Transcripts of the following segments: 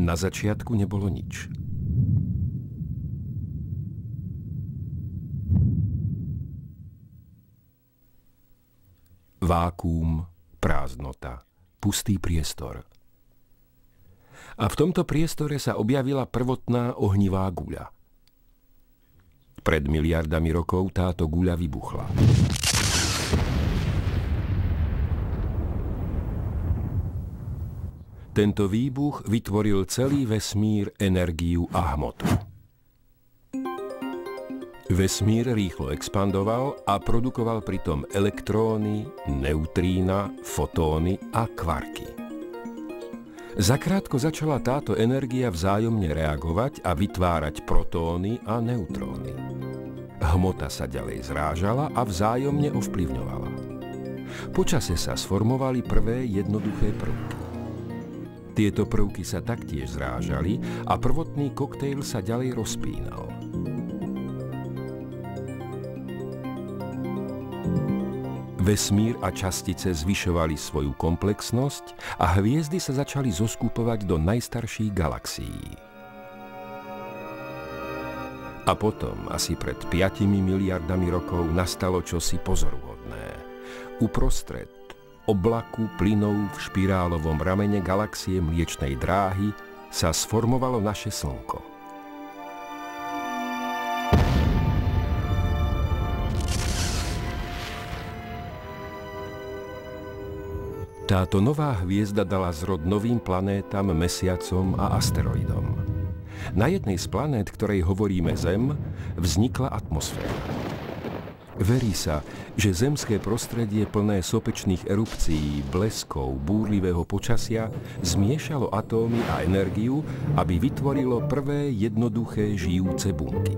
Na začiatku nebolo nič. Vákuum, prázdnota, pustý priestor. A v tomto priestore sa objavila prvotná ohnivá guľa. Pred miliardami rokov táto guľa vybuchla. Tento výbuch vytvoril celý vesmír, energiu a hmotu. Vesmír rýchlo expandoval a produkoval pritom elektróny, neutrína, fotóny a kvarky. Zakrátko začala táto energia vzájomne reagovať a vytvárať protóny a neutróny. Hmota sa ďalej zrážala a vzájomne ovplyvňovala. Počase sa sformovali prvé jednoduché prvky. Tieto prvky sa taktiež zrážali a prvotný koktejl sa ďalej rozpínal. Vesmír a častice zvyšovali svoju komplexnosť a hviezdy sa začali zoskupovať do najstarších galaxií. A potom, asi pred 5 miliardami rokov, nastalo čosi pozoruhodné. Uprostred oblaku plynov v špirálovom ramene galaxie Mliečnej dráhy sa sformovalo naše Slnko. Táto nová hviezda dala zrod novým planétam, mesiacom a asteroidom. Na jednej z planét, ktorej hovoríme Zem, vznikla atmosféra. Verí sa, že zemské prostredie plné sopečných erupcií, bleskov, búrlivého počasia zmiešalo atómy a energiu, aby vytvorilo prvé jednoduché žijúce bunky.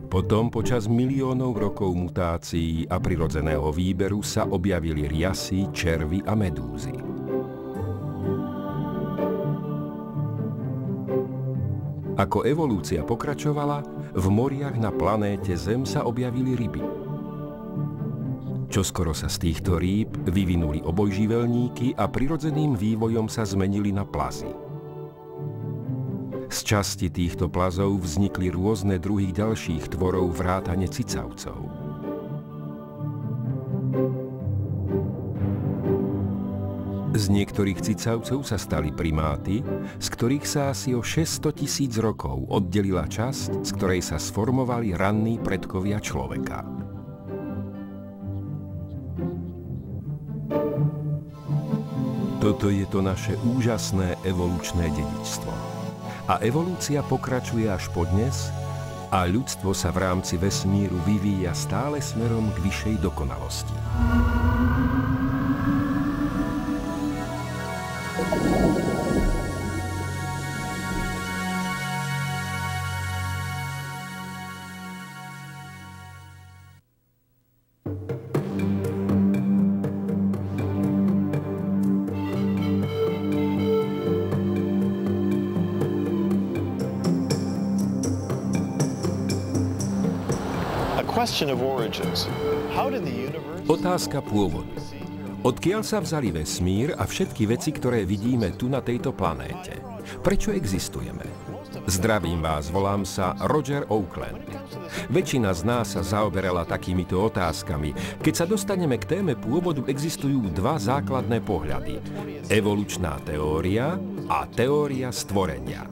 Potom počas miliónov rokov mutácií a prirodzeného výberu sa objavili riasy, červy a medúzy. Ako evolúcia pokračovala, v moriach na planéte Zem sa objavili ryby. Čoskoro sa z týchto rýb vyvinuli obojživelníky a prirodzeným vývojom sa zmenili na plazy. Z časti týchto plazov vznikli rôzne druhy ďalších tvorov vrátane cicavcov. Z niektorých cicavcov sa stali primáty, z ktorých sa asi o 600 000 rokov oddelila časť, z ktorej sa sformovali ranní predkovia človeka. Toto je to naše úžasné evolučné dedičstvo. A evolúcia pokračuje až po dnes a ľudstvo sa v rámci vesmíru vyvíja stále smerom k vyššej dokonalosti. Otázka pôvodu. Odkiaľ sa vzali vesmír a všetky veci, ktoré vidíme tu na tejto planéte? Prečo existujeme? Zdravím vás, volám sa Roger Oakland. Väčšina z nás sa zaoberala takýmito otázkami. Keď sa dostaneme k téme pôvodu, existujú dva základné pohľady. Evolučná teória a teória stvorenia.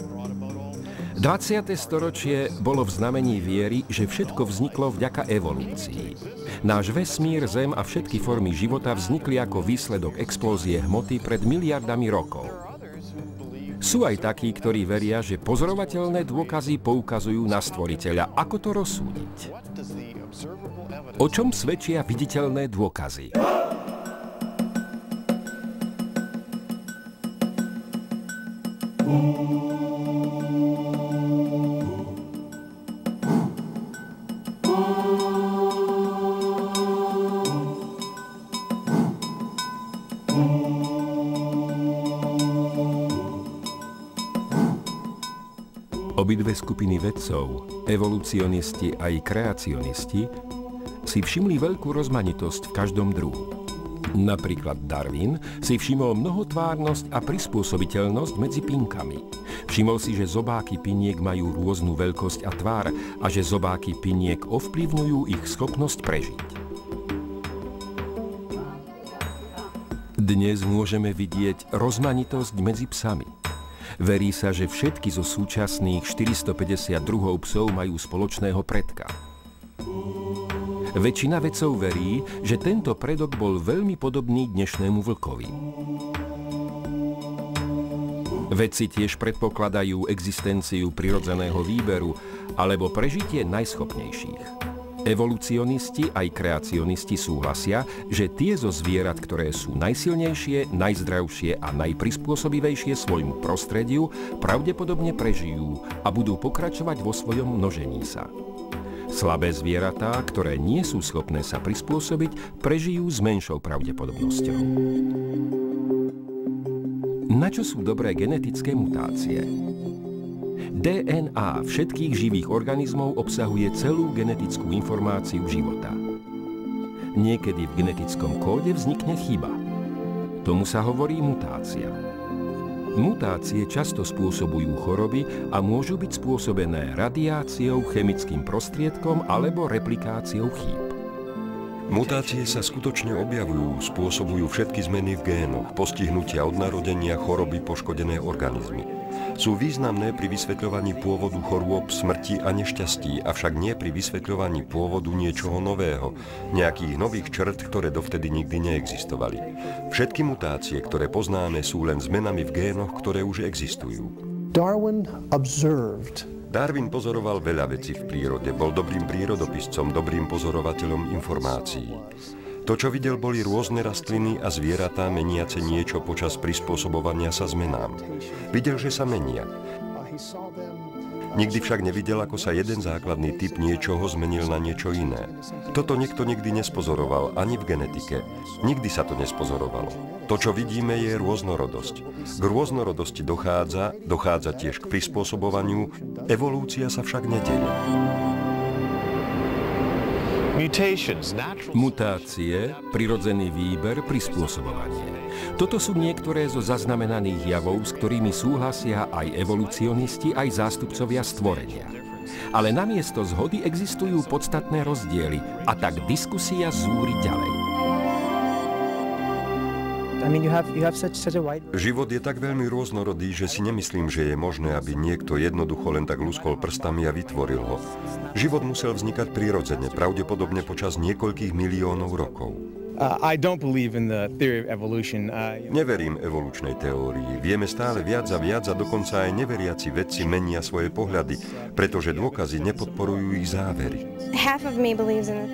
20. storočie bolo v znamení viery, že všetko vzniklo vďaka evolúcii. Náš vesmír, Zem a všetky formy života vznikli ako výsledok explózie hmoty pred miliardami rokov. Sú aj takí, ktorí veria, že pozorovateľné dôkazy poukazujú na stvoriteľa. Ako to rozsúdiť? O čom svedčia viditeľné dôkazy? Obidve skupiny vedcov, evolucionisti aj kreacionisti, si všimli veľkú rozmanitosť v každom druhu. Napríklad Darwin si všimol mnohotvárnosť a prispôsobiteľnosť medzi pinkami. Všimol si, že zobáky piniek majú rôznu veľkosť a tvár a že zobáky piniek ovplyvňujú ich schopnosť prežiť. Dnes môžeme vidieť rozmanitosť medzi psami. Verí sa, že všetky zo súčasných 450 druhov psov majú spoločného predka. Väčšina vedcov verí, že tento predok bol veľmi podobný dnešnému vlkovi. Vedci tiež predpokladajú existenciu prirodzeného výberu alebo prežitie najschopnejších. Evolucionisti aj kreacionisti súhlasia, že tie zo zvierat, ktoré sú najsilnejšie, najzdravšie a najprispôsobivejšie svojmu prostrediu, pravdepodobne prežijú a budú pokračovať vo svojom množení sa. Slabé zvieratá, ktoré nie sú schopné sa prispôsobiť, prežijú s menšou pravdepodobnosťou. Na čo sú dobré genetické mutácie? DNA všetkých živých organizmov obsahuje celú genetickú informáciu života. Niekedy v genetickom kóde vznikne chyba. Tomu sa hovorí mutácia. Mutácie často spôsobujú choroby a môžu byť spôsobené radiáciou, chemickým prostriedkom alebo replikáciou chýb. Mutácie sa skutočne objavujú, spôsobujú všetky zmeny v génoch, postihnutia od narodenia, choroby, poškodené organizmy. Sú významné pri vysvetľovaní pôvodu chorôb, smrti a nešťastí, avšak nie pri vysvetľovaní pôvodu niečoho nového, nejakých nových črt, ktoré dovtedy nikdy neexistovali. Všetky mutácie, ktoré poznáme, sú len zmenami v génoch, ktoré už existujú. Darwin pozoroval veľa vecí v prírode, bol dobrým prírodopiscom, dobrým pozorovateľom informácií. To, čo videl, boli rôzne rastliny a zvieratá meniace niečo počas prispôsobovania sa zmenám. Videl, že sa menia. Nikdy však nevidel, ako sa jeden základný typ niečoho zmenil na niečo iné. Toto nikto nikdy nespozoroval, ani v genetike. Nikdy sa to nespozorovalo. To, čo vidíme, je rôznorodosť. K rôznorodosti dochádza tiež k prispôsobovaniu, evolúcia sa však nedeje. Mutácie, prirodzený výber, prispôsobovanie. Toto sú niektoré zo zaznamenaných javov, s ktorými súhlasia aj evolucionisti, aj zástupcovia stvorenia. Ale namiesto zhody existujú podstatné rozdiely a tak diskusia zúri ďalej. Život je tak veľmi rôznorodý, že si nemyslím, že je možné, aby niekto jednoducho len tak luskol prstami a vytvoril ho. Život musel vznikať prirodzene, pravdepodobne počas niekoľkých miliónov rokov. Neverím evolučnej teórii. Vieme stále viac a dokonca aj neveriaci vedci menia svoje pohľady, pretože dôkazy nepodporujú ich závery.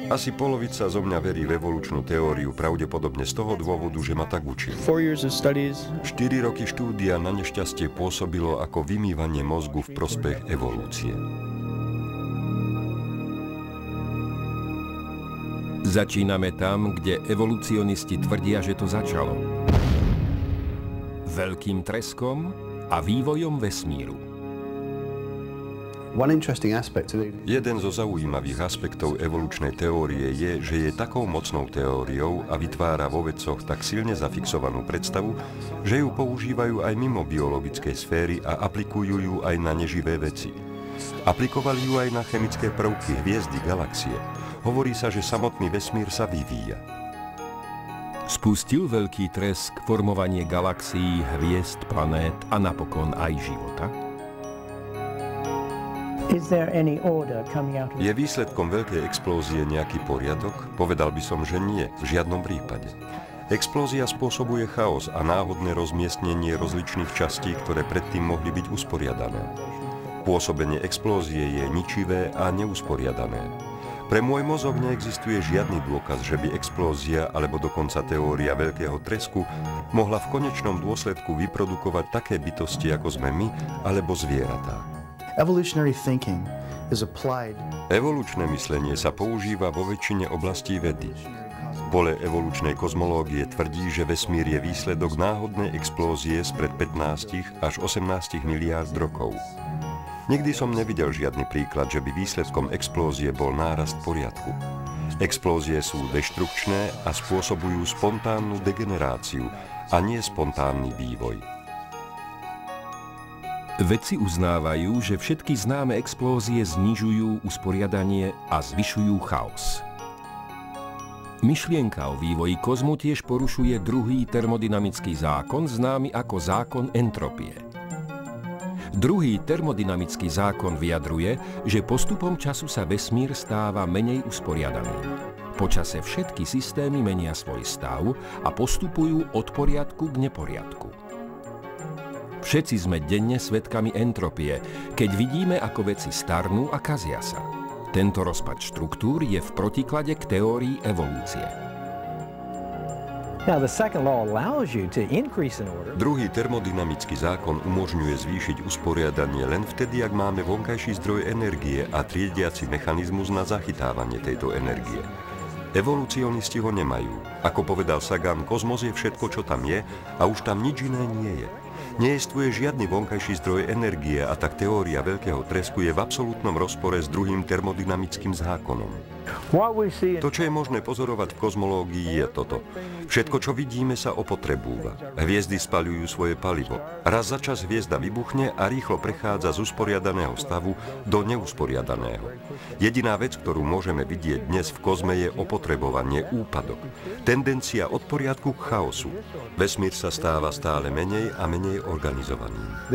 Asi polovica zo mňa verí v evolučnú teóriu, pravdepodobne z toho dôvodu, že ma tak učil. 4 roky štúdia na nešťastie pôsobilo ako vymývanie mozgu v prospech evolúcie. Začíname tam, kde evolucionisti tvrdia, že to začalo. Veľkým treskom a vývojom vesmíru. Jeden zo zaujímavých aspektov evolučnej teórie je, že je takou mocnou teóriou a vytvára vo vedcoch tak silne zafixovanú predstavu, že ju používajú aj mimo biologickej sféry a aplikujú ju aj na neživé veci. Aplikovali ju aj na chemické prvky, hviezdy, galaxie. Hovorí sa, že samotný vesmír sa vyvíja. Spustil veľký tresk formovanie galaxií, hviezd, planét a napokon aj života? Je výsledkom veľkej explózie nejaký poriadok? Povedal by som, že nie, v žiadnom prípade. Explózia spôsobuje chaos a náhodné rozmiestnenie rozličných častí, ktoré predtým mohli byť usporiadané. Pôsobenie explózie je ničivé a neusporiadané. Pre môj mozog neexistuje žiadny dôkaz, že by explózia alebo dokonca teória veľkého tresku mohla v konečnom dôsledku vyprodukovať také bytosti, ako sme my, alebo zvieratá. Evolučné myslenie sa používa vo väčšine oblastí vedy. Pole evolučnej kozmológie tvrdí, že vesmír je výsledok náhodnej explózie spred 15 až 18 miliárd rokov. Nikdy som nevidel žiadny príklad, že by výsledkom explózie bol nárast poriadku. Explózie sú deštrukčné a spôsobujú spontánnu degeneráciu a nie spontánny vývoj. Vedci uznávajú, že všetky známe explózie znižujú usporiadanie a zvyšujú chaos. Myšlienka o vývoji kozmu tiež porušuje druhý termodynamický zákon, známy ako zákon entropie. Druhý termodynamický zákon vyjadruje, že postupom času sa vesmír stáva menej usporiadaný. Po čase všetky systémy menia svoj stav a postupujú od poriadku k neporiadku. Všetci sme denne svedkami entropie, keď vidíme, ako veci starnú a kazia sa. Tento rozpad štruktúr je v protiklade k teórii evolúcie. Druhý termodynamický zákon umožňuje zvýšiť usporiadanie len vtedy, ak máme vonkajší zdroj energie a triediaci mechanizmus na zachytávanie tejto energie. Evolucionisti ho nemajú. Ako povedal Sagan, kozmos je všetko, čo tam je a už tam nič iné nie je. Nejestvuje žiadny vonkajší zdroj energie a tak teória veľkého tresku je v absolútnom rozpore s druhým termodynamickým zákonom. To, čo je možné pozorovať v kozmológii, je toto. Všetko, čo vidíme, sa opotrebúva. Hviezdy spaľujú svoje palivo. Raz za čas hviezda vybuchne a rýchlo prechádza z usporiadaného stavu do neusporiadaného. Jediná vec, ktorú môžeme vidieť dnes v kozme, je opotrebovanie, úpadok. Tendencia od poriadku k chaosu. Vesmír sa stáva stále menej a menej organizovaným.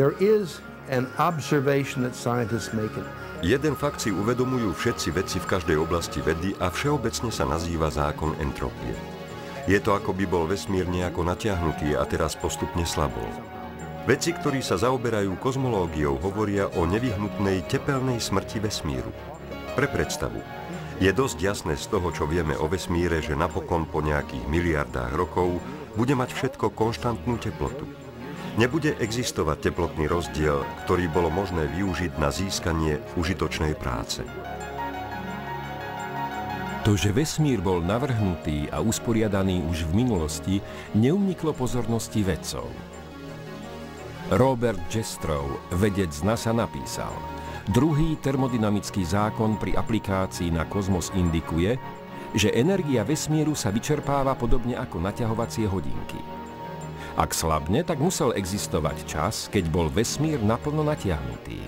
Jeden fakt si uvedomujú všetci vedci v každej oblasti vedy a všeobecne sa nazýva zákon entropie. Je to, ako by bol vesmír nejako natiahnutý a teraz postupne slabol. Vedci, ktorí sa zaoberajú kozmológiou, hovoria o nevyhnutnej tepelnej smrti vesmíru. Pre predstavu. Je dosť jasné z toho, čo vieme o vesmíre, že napokon po nejakých miliardách rokov bude mať všetko konštantnú teplotu. Nebude existovať teplotný rozdiel, ktorý bolo možné využiť na získanie užitočnej práce. To, že vesmír bol navrhnutý a usporiadaný už v minulosti, neuniklo pozornosti vedcov. Robert Jastrow, vedec z NASA, napísal: Druhý termodynamický zákon pri aplikácii na kozmos indikuje, že energia vesmíru sa vyčerpáva podobne ako naťahovacie hodinky. Ak slabne, tak musel existovať čas, keď bol vesmír naplno natiahnutý.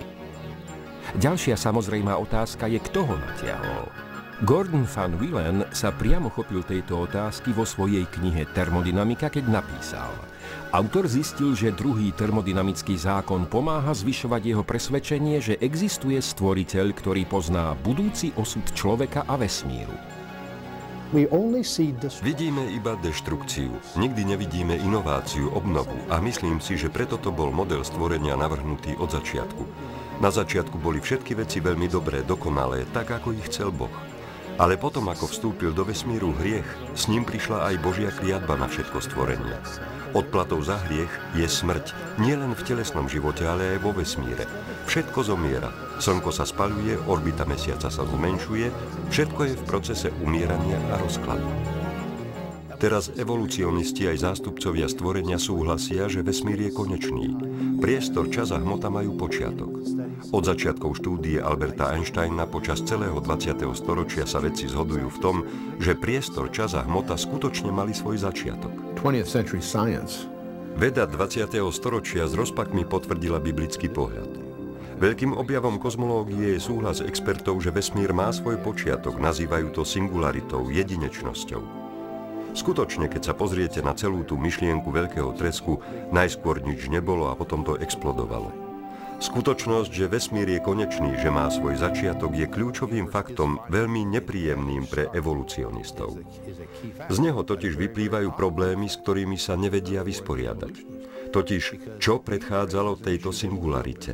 Ďalšia samozrejmá otázka je, kto ho natiahol. Gordon van Willen sa priamo chopil tejto otázky vo svojej knihe Termodynamika, keď napísal: Autor zistil, že druhý termodynamický zákon pomáha zvyšovať jeho presvedčenie, že existuje stvoriteľ, ktorý pozná budúci osud človeka a vesmíru. Vidíme iba deštrukciu, nikdy nevidíme inováciu, obnovu a myslím si, že preto to bol model stvorenia navrhnutý od začiatku. Na začiatku boli všetky veci veľmi dobré, dokonalé, tak ako ich chcel Boh. Ale potom, ako vstúpil do vesmíru hriech, s ním prišla aj Božia kliatba na všetko stvorenie. Odplatou za hriech je smrť, nielen v telesnom živote, ale aj vo vesmíre. Všetko zomiera. Slnko sa spaľuje, orbita mesiaca sa zmenšuje, všetko je v procese umierania a rozkladu. Teraz evolucionisti aj zástupcovia stvorenia súhlasia, že vesmír je konečný. Priestor, čas a hmota majú počiatok. Od začiatkov štúdie Alberta Einsteina počas celého 20. storočia sa vedci zhodujú v tom, že priestor, čas a hmota skutočne mali svoj začiatok. Veda 20. storočia s rozpakmi potvrdila biblický pohľad. Veľkým objavom kozmológie je súhlas expertov, že vesmír má svoj počiatok, nazývajú to singularitou, jedinečnosťou. Skutočne, keď sa pozriete na celú tú myšlienku veľkého tresku, najskôr nič nebolo a potom to explodovalo. Skutočnosť, že vesmír je konečný, že má svoj začiatok, je kľúčovým faktom veľmi nepríjemným pre evolucionistov. Z neho totiž vyplývajú problémy, s ktorými sa nevedia vysporiadať. Totiž, čo predchádzalo tejto singularite?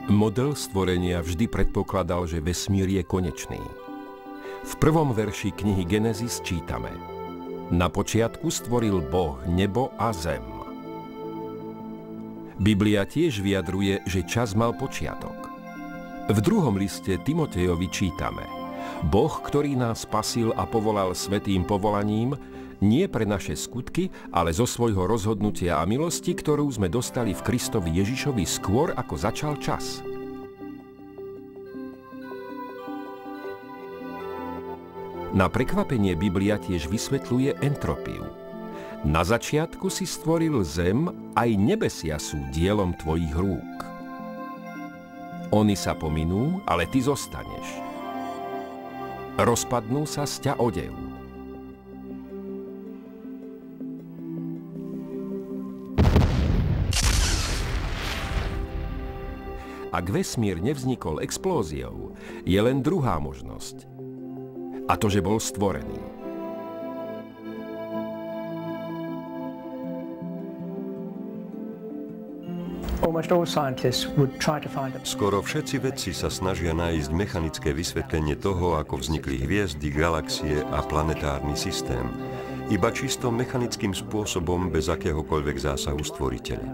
Model stvorenia vždy predpokladal, že vesmír je konečný. V prvom verši knihy Genesis čítame: Na počiatku stvoril Boh nebo a zem. Biblia tiež vyjadruje, že čas mal počiatok. V druhom liste Timotejovi čítame: Boh, ktorý nás spasil a povolal svätým povolaním, nie pre naše skutky, ale zo svojho rozhodnutia a milosti, ktorú sme dostali v Kristovi Ježišovi skôr, ako začal čas. Na prekvapenie Biblia tiež vysvetľuje entropiu. Na začiatku si stvoril zem, aj nebesia sú dielom tvojich rúk. Oni sa pominú, ale ty zostaneš. Rozpadnú sa z ťa odev. Ak vesmír nevznikol explóziou, je len druhá možnosť. A to, že bol stvorený. Skoro všetci vedci sa snažia nájsť mechanické vysvetlenie toho, ako vznikli hviezdy, galaxie a planetárny systém. Iba čisto mechanickým spôsobom, bez akéhokoľvek zásahu stvoriteľa.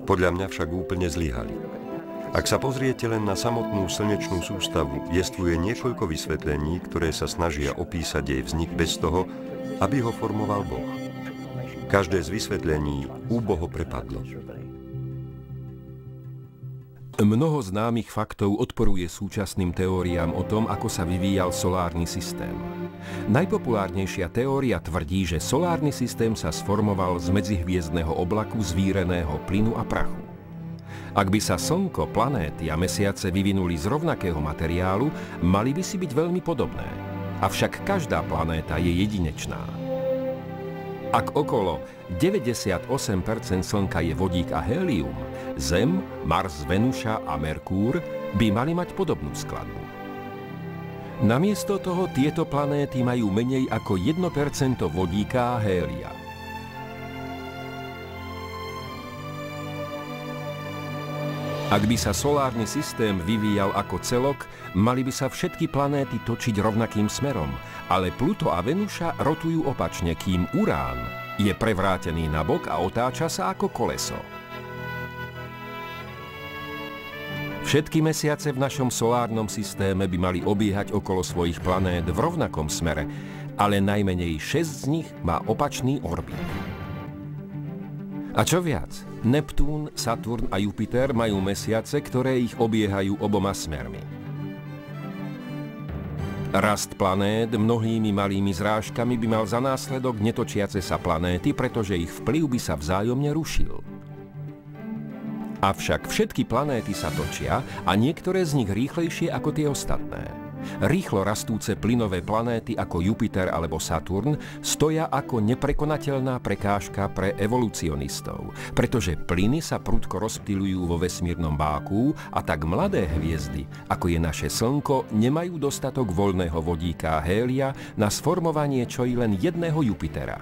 Podľa mňa však úplne zlyhali. Ak sa pozriete len na samotnú slnečnú sústavu, jestvuje niekoľko vysvetlení, ktoré sa snažia opísať jej vznik bez toho, aby ho formoval Boh. Každé z vysvetlení úboho prepadlo. Mnoho známych faktov odporuje súčasným teóriám o tom, ako sa vyvíjal solárny systém. Najpopulárnejšia teória tvrdí, že solárny systém sa sformoval z medzihviezdneho oblaku zvíreného plynu a prachu. Ak by sa Slnko, planéty a mesiace vyvinuli z rovnakého materiálu, mali by si byť veľmi podobné. Avšak každá planéta je jedinečná. Ak okolo 98% Slnka je vodík a hélium, Zem, Mars, Venuša a Merkúr by mali mať podobnú skladbu. Namiesto toho tieto planéty majú menej ako 1% vodíka a hélia. Ak by sa solárny systém vyvíjal ako celok, mali by sa všetky planéty točiť rovnakým smerom, ale Pluto a Venuša rotujú opačne, kým Urán je prevrátený nabok a otáča sa ako koleso. Všetky mesiace v našom solárnom systéme by mali obiehať okolo svojich planét v rovnakom smere, ale najmenej 6 z nich má opačný orbit. A čo viac, Neptún, Saturn a Jupiter majú mesiace, ktoré ich obiehajú oboma smermi. Rast planét mnohými malými zrážkami by mal za následok netočiace sa planéty, pretože ich vplyv by sa vzájomne rušil. Avšak všetky planéty sa točia a niektoré z nich rýchlejšie ako tie ostatné. Rýchlo rastúce plynové planéty ako Jupiter alebo Saturn stoja ako neprekonateľná prekážka pre evolucionistov, pretože plyny sa prudko rozptyľujú vo vesmírnom vákuu a tak mladé hviezdy, ako je naše Slnko, nemajú dostatok voľného vodíka a hélia na sformovanie čo i len jedného Jupitera.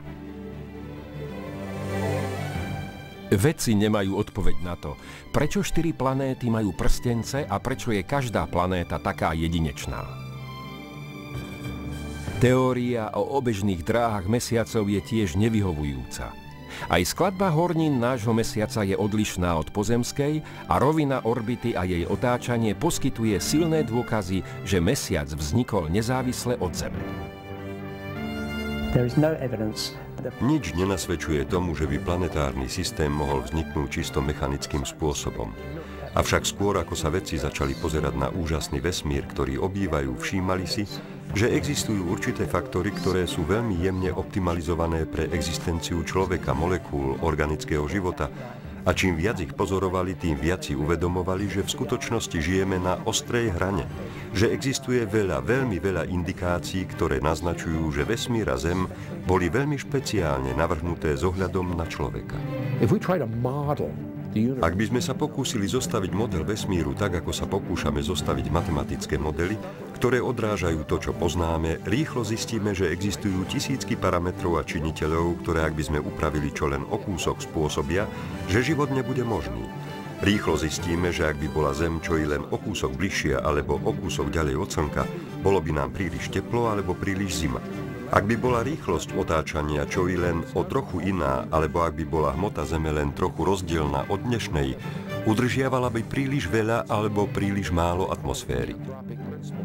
Vedci nemajú odpoveď na to, prečo 4 planéty majú prstence a prečo je každá planéta taká jedinečná. Teória o obežných dráhach mesiacov je tiež nevyhovujúca. Aj skladba hornín nášho mesiaca je odlišná od pozemskej a rovina orbity a jej otáčanie poskytuje silné dôkazy, že mesiac vznikol nezávisle od Zeme. Nič nenasvedčuje tomu, že by planetárny systém mohol vzniknúť čisto mechanickým spôsobom. Avšak skôr, ako sa vedci začali pozerať na úžasný vesmír, ktorý obývajú, všímali si, že existujú určité faktory, ktoré sú veľmi jemne optimalizované pre existenciu človeka, molekúl, organického života. A čím viac ich pozorovali, tým viac si uvedomovali, že v skutočnosti žijeme na ostrej hrane. Že existuje veľmi veľa indikácií, ktoré naznačujú, že vesmír a Zem boli veľmi špeciálne navrhnuté s ohľadom na človeka. Ak by sme sa pokúsili zostaviť model vesmíru tak, ako sa pokúšame zostaviť matematické modely, ktoré odrážajú to, čo poznáme, rýchlo zistíme, že existujú tisícky parametrov a činiteľov, ktoré ak by sme upravili čo len o kúsok spôsobia, že život nebude možný. Rýchlo zistíme, že ak by bola Zem čo i len o kúsok bližšia alebo o kúsok ďalej od Slnka, bolo by nám príliš teplo alebo príliš zima. Ak by bola rýchlosť otáčania čo i len o trochu iná, alebo ak by bola hmota Zeme len trochu rozdielna od dnešnej, udržiavala by príliš veľa alebo príliš málo atmosféry.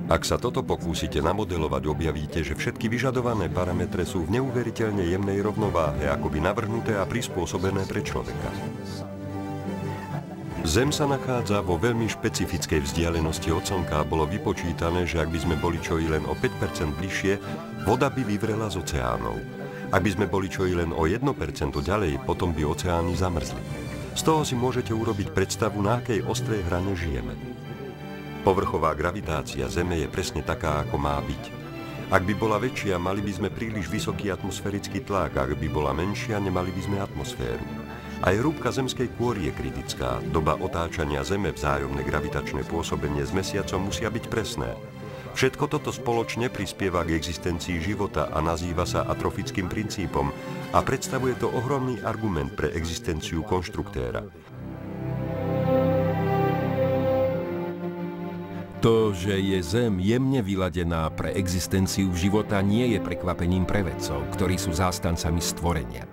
Ak sa toto pokúsite namodelovať, objavíte, že všetky vyžadované parametre sú v neuveriteľne jemnej rovnováhe, akoby navrhnuté a prispôsobené pre človeka. Zem sa nachádza vo veľmi špecifickej vzdialenosti od Slnka a bolo vypočítané, že ak by sme boli čo i len o 5% bližšie, voda by vyvrela z oceánov. Ak by sme boli čo i len o 1% ďalej, potom by oceány zamrzli. Z toho si môžete urobiť predstavu, na akej ostrej hrane žijeme. Povrchová gravitácia Zeme je presne taká, ako má byť. Ak by bola väčšia, mali by sme príliš vysoký atmosférický tlak, ak by bola menšia, nemali by sme atmosféru. Aj hrúbka zemskej kôry je kritická. Doba otáčania Zeme, vzájomné gravitačné pôsobenie s Mesiacom musia byť presné. Všetko toto spoločne prispieva k existencii života a nazýva sa atrofickým princípom a predstavuje to ohromný argument pre existenciu konštruktéra. To, že je Zem jemne vyladená pre existenciu života, nie je prekvapením pre vedcov, ktorí sú zástancami stvorenia.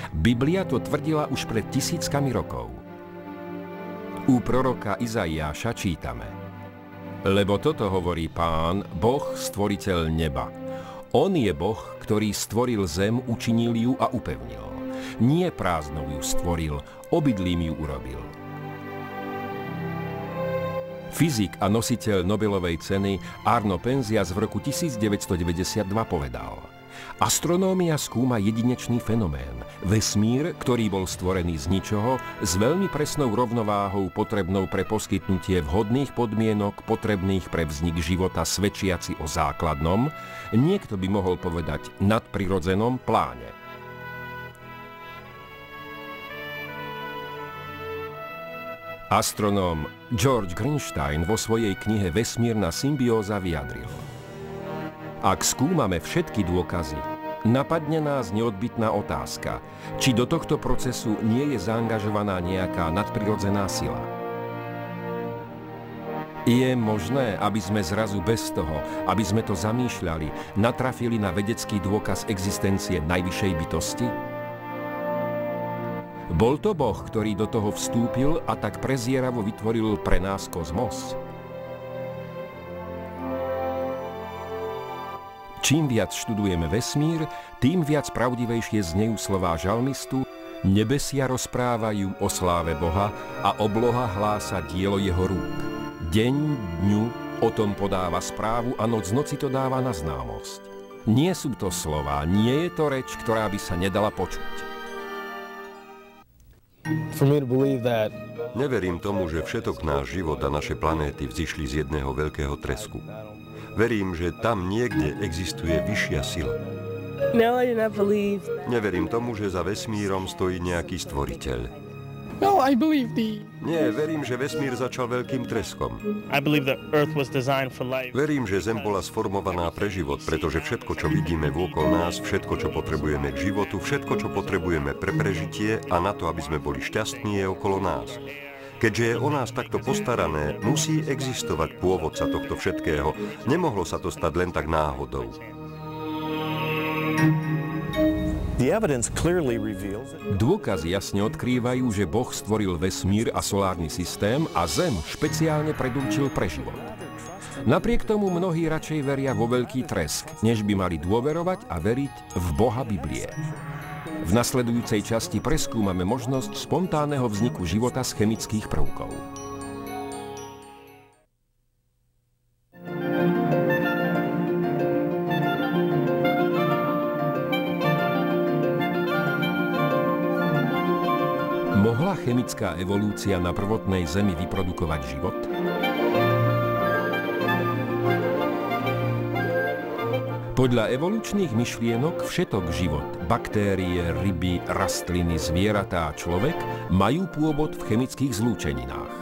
Biblia to tvrdila už pred tisíckami rokov. U proroka Izaiáša čítame: Lebo toto hovorí Pán, Boh, stvoriteľ neba. On je Boh, ktorý stvoril zem, učinil ju a upevnil. Nie prázdnou ju stvoril, obydlím ju urobil. Fyzik a nositeľ Nobelovej ceny Arno Penzias v roku 1992 povedal: Astronómia skúma jedinečný fenomén, vesmír, ktorý bol stvorený z ničoho, s veľmi presnou rovnováhou potrebnou pre poskytnutie vhodných podmienok potrebných pre vznik života svedčiaci o základnom, niekto by mohol povedať nadprirodzenom pláne. Astronóm George Greenstein vo svojej knihe Vesmírna symbióza vyjadril: Ak skúmame všetky dôkazy, napadne nás neodbytná otázka, či do tohto procesu nie je zaangažovaná nejaká nadprirodzená sila. Je možné, aby sme zrazu bez toho, aby sme to zamýšľali, natrafili na vedecký dôkaz existencie najvyššej bytosti? Bol to Boh, ktorý do toho vstúpil a tak prezieravo vytvoril pre nás kozmos? Čím viac študujeme vesmír, tým viac pravdivejšie znejú slová žalmistu: Nebesia rozprávajú o sláve Boha a obloha hlása dielo jeho rúk. Deň dňu o tom podáva správu a noc noci to dáva na známosť. Nie sú to slová, nie je to reč, ktorá by sa nedala počuť. Neverím tomu, že všetok náš život a naše planéty vzišli z jedného veľkého tresku. Verím, že tam niekde existuje vyššia sila. Neverím tomu, že za vesmírom stojí nejaký stvoriteľ. Nie, verím, že vesmír začal veľkým treskom. Verím, že Zem bola sformovaná pre život, pretože všetko, čo vidíme vôkol nás, všetko, čo potrebujeme k životu, všetko, čo potrebujeme pre prežitie a na to, aby sme boli šťastní, je okolo nás. Keďže je o nás takto postarané, musí existovať pôvodca tohto všetkého. Nemohlo sa to stať len tak náhodou. Dôkazy jasne odkrývajú, že Boh stvoril vesmír a solárny systém a Zem špeciálne predurčil pre život. Napriek tomu mnohí radšej veria vo veľký tresk, než by mali dôverovať a veriť v Boha Biblie. V nasledujúcej časti preskúmame možnosť spontánneho vzniku života z chemických prvkov. Mohla chemická evolúcia na prvotnej Zemi vyprodukovať život? Podľa evolučných myšlienok všetok život, baktérie, ryby, rastliny, zvieratá a človek majú pôvod v chemických zlúčeninách.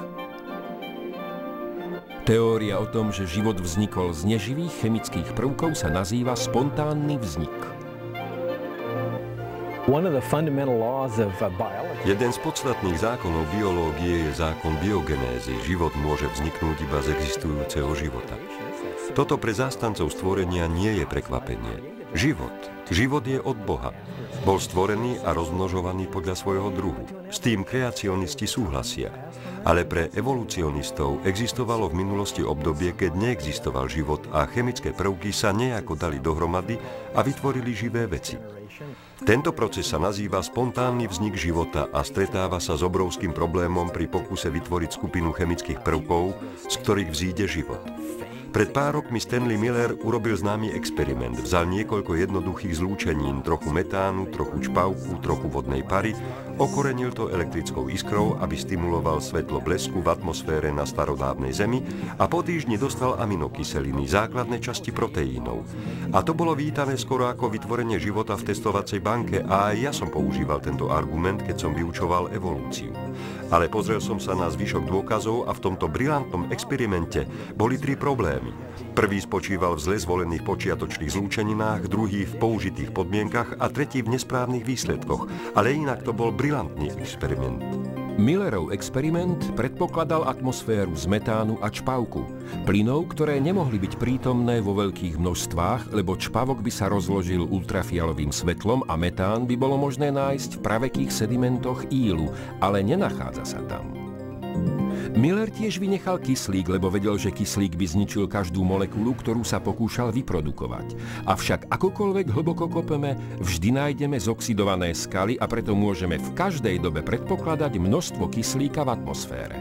Teória o tom, že život vznikol z neživých chemických prvkov, sa nazýva spontánny vznik. Jeden z podstatných zákonov biológie je zákon biogenézy. Život môže vzniknúť iba z existujúceho života. Toto pre zástancov stvorenia nie je prekvapenie. Život je od Boha. Bol stvorený a rozmnožovaný podľa svojho druhu. S tým kreacionisti súhlasia. Ale pre evolucionistov existovalo v minulosti obdobie, keď neexistoval život a chemické prvky sa nejako dali dohromady a vytvorili živé veci. Tento proces sa nazýva spontánny vznik života a stretáva sa s obrovským problémom pri pokuse vytvoriť skupinu chemických prvkov, z ktorých vzíde život. Pred pár rokmi Stanley Miller urobil známy experiment. Vzal niekoľko jednoduchých zlúčenín, trochu metánu, trochu čpavku, trochu vodnej pary, okorenil to elektrickou iskrou, aby stimuloval svetlo blesku v atmosfére na starodávnej Zemi a po týždni dostal aminokyseliny, základné časti proteínov. A to bolo vítané skoro ako vytvorenie života v testovacej banke a aj ja som používal tento argument, keď som vyučoval evolúciu. Ale pozrel som sa na zvyšok dôkazov a v tomto brilantnom experimente boli 3 problémy. Prvý spočíval v zle zvolených počiatočných zlúčeninách, druhý v použitých podmienkach a tretí v nesprávnych výsledkoch. Ale inak to bol brilantný experiment. Millerov experiment predpokladal atmosféru z metánu a čpavku. Plynov, ktoré nemohli byť prítomné vo veľkých množstvách, lebo čpavok by sa rozložil ultrafialovým svetlom a metán by bolo možné nájsť v pravekých sedimentoch ílu, ale nenachádza sa tam. Miller tiež vynechal kyslík, lebo vedel, že kyslík by zničil každú molekulu, ktorú sa pokúšal vyprodukovať. Avšak akokoľvek hlboko kopeme, vždy nájdeme zoxidované skaly a preto môžeme v každej dobe predpokladať množstvo kyslíka v atmosfére.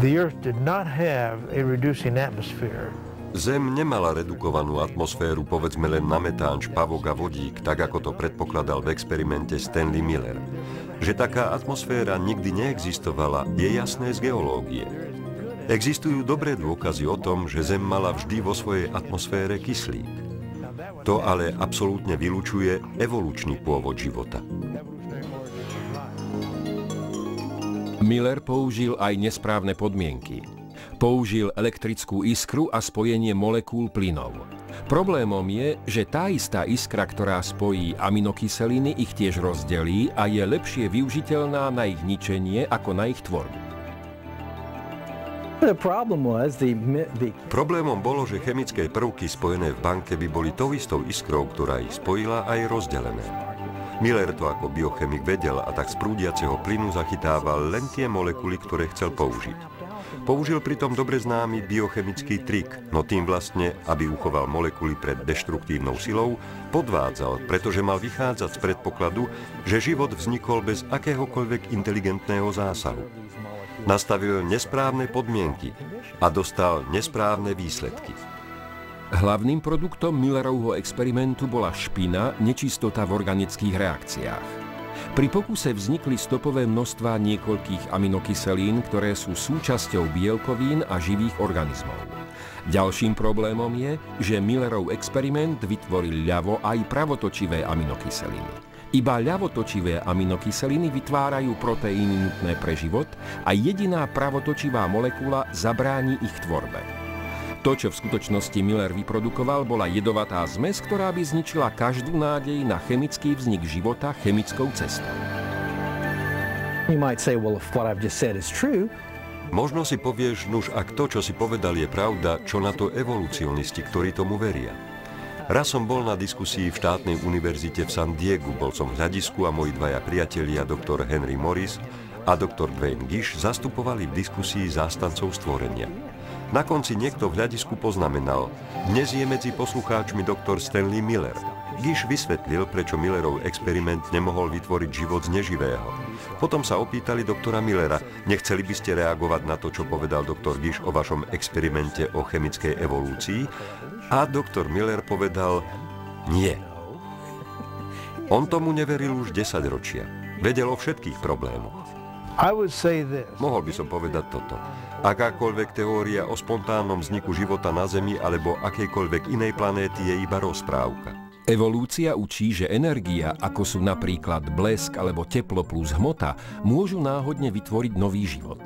The Earth did not have a reducing atmosphere. Zem nemala redukovanú atmosféru, povedzme len na metán, čpavok a vodík, tak ako to predpokladal v experimente Stanley Miller. Že taká atmosféra nikdy neexistovala, je jasné z geológie. Existujú dobré dôkazy o tom, že Zem mala vždy vo svojej atmosfére kyslík. To ale absolútne vylučuje evolučný pôvod života. Miller použil aj nesprávne podmienky. Použil elektrickú iskru a spojenie molekúl plynov. Problémom je, že tá istá iskra, ktorá spojí aminokyseliny, ich tiež rozdelí a je lepšie využiteľná na ich ničenie ako na ich tvorbu. Problémom bolo, že chemické prvky spojené v banke by boli tou istou iskrou, ktorá ich spojila, aj rozdelené. Miller to ako biochemik vedel a tak z prúdiaceho plynu zachytával len tie molekuly, ktoré chcel použiť. Použil pritom dobre známy biochemický trik, no tým vlastne, aby uchoval molekuly pred deštruktívnou silou, podvádzal, pretože mal vychádzať z predpokladu, že život vznikol bez akéhokoľvek inteligentného zásahu. Nastavil nesprávne podmienky a dostal nesprávne výsledky. Hlavným produktom Millerovho experimentu bola špina, nečistota v organických reakciách. Pri pokuse vznikli stopové množstvá niekoľkých aminokyselín, ktoré sú súčasťou bielkovín a živých organizmov. Ďalším problémom je, že Millerov experiment vytvoril ľavo aj pravotočivé aminokyseliny. Iba ľavotočivé aminokyseliny vytvárajú proteíny nutné pre život a jediná pravotočivá molekula zabráni ich tvorbe. To, čo v skutočnosti Miller vyprodukoval, bola jedovatá zmes, ktorá by zničila každú nádej na chemický vznik života chemickou cestou. Možno si povieš, nuž ak to, čo si povedal, je pravda, čo na to evolucionisti, ktorí tomu veria. Raz som bol na diskusii v štátnej univerzite v San Diegu, bol som v hľadisku a moji dvaja priatelia, doktor Henry Morris a doktor Dwayne Gish, zastupovali v diskusii zástancov stvorenia. Na konci niekto v hľadisku poznamenal: dnes je medzi poslucháčmi doktor Stanley Miller. Gish vysvetlil, prečo Millerov experiment nemohol vytvoriť život z neživého. Potom sa opýtali doktora Millera: nechceli by ste reagovať na to, čo povedal doktor Gish o vašom experimente o chemickej evolúcii? A doktor Miller povedal: nie. On tomu neveril už 10 ročia. Vedel o všetkých problémoch. Mohol by som povedať toto. Akákoľvek teória o spontánnom vzniku života na Zemi alebo akejkoľvek inej planéty je iba rozprávka. Evolúcia učí, že energia, ako sú napríklad blesk alebo teplo plus hmota, môžu náhodne vytvoriť nový život.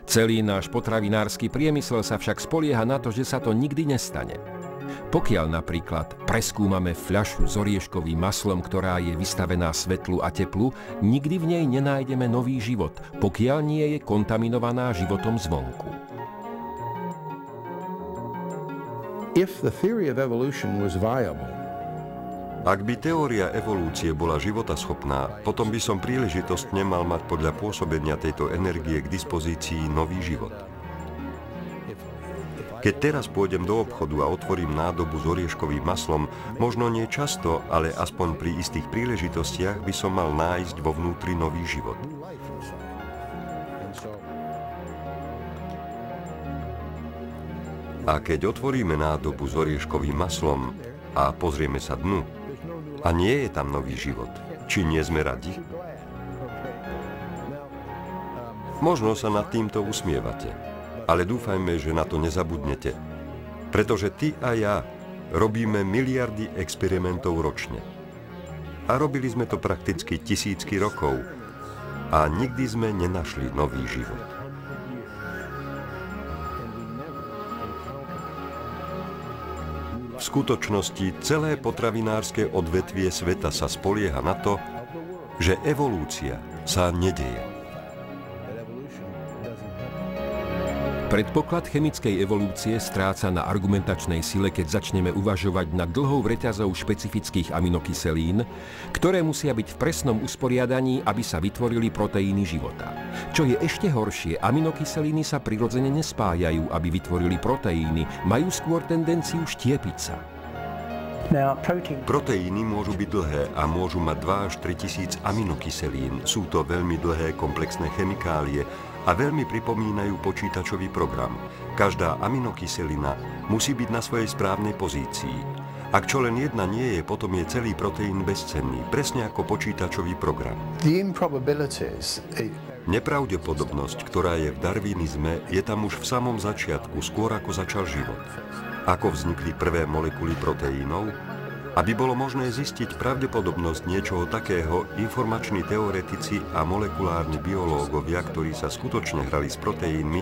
Celý náš potravinársky priemysel sa však spolieha na to, že sa to nikdy nestane. Pokiaľ napríklad preskúmame fľašu s orieškovým maslom, ktorá je vystavená svetlu a teplu, nikdy v nej nenájdeme nový život, pokiaľ nie je kontaminovaná životom zvonku. If the theory of evolution was viable, ak by teória evolúcie bola životaschopná, potom by som príležitostne mal mať podľa pôsobenia tejto energie k dispozícii nový život. Keď teraz pôjdem do obchodu a otvorím nádobu s orieškovým maslom, možno nie často, ale aspoň pri istých príležitostiach by som mal nájsť vo vnútri nový život. A keď otvoríme nádobu s orieškovým maslom a pozrieme sa dnu, a nie je tam nový život, či nie sme radi? Možno sa nad týmto usmievate, ale dúfajme, že na to nezabudnete, pretože ty a ja robíme miliardy experimentov ročne. A robili sme to prakticky tisícky rokov a nikdy sme nenašli nový život. V skutočnosti celé potravinárske odvetvie sveta sa spolieha na to, že evolúcia sa nedeje. Predpoklad chemickej evolúcie stráca na argumentačnej sile, keď začneme uvažovať nad dlhou reťazou špecifických aminokyselín, ktoré musia byť v presnom usporiadaní, aby sa vytvorili proteíny života. Čo je ešte horšie, aminokyselíny sa prirodzene nespájajú, aby vytvorili proteíny, majú skôr tendenciu štiepiť sa. Proteíny môžu byť dlhé a môžu mať 2 až 3 tisíc aminokyselín. Sú to veľmi dlhé komplexné chemikálie a veľmi pripomínajú počítačový program. Každá aminokyselina musí byť na svojej správnej pozícii. Ak čo len jedna nie je, potom je celý proteín bezcenný, presne ako počítačový program. Nepravdepodobnosť, ktorá je v darwinizme, je tam už v samom začiatku, skôr ako začal život. Ako vznikli prvé molekuly proteínov? Aby bolo možné zistiť pravdepodobnosť niečoho takého, informační teoretici a molekulárni biológovia, ktorí sa skutočne hrali s proteínmi,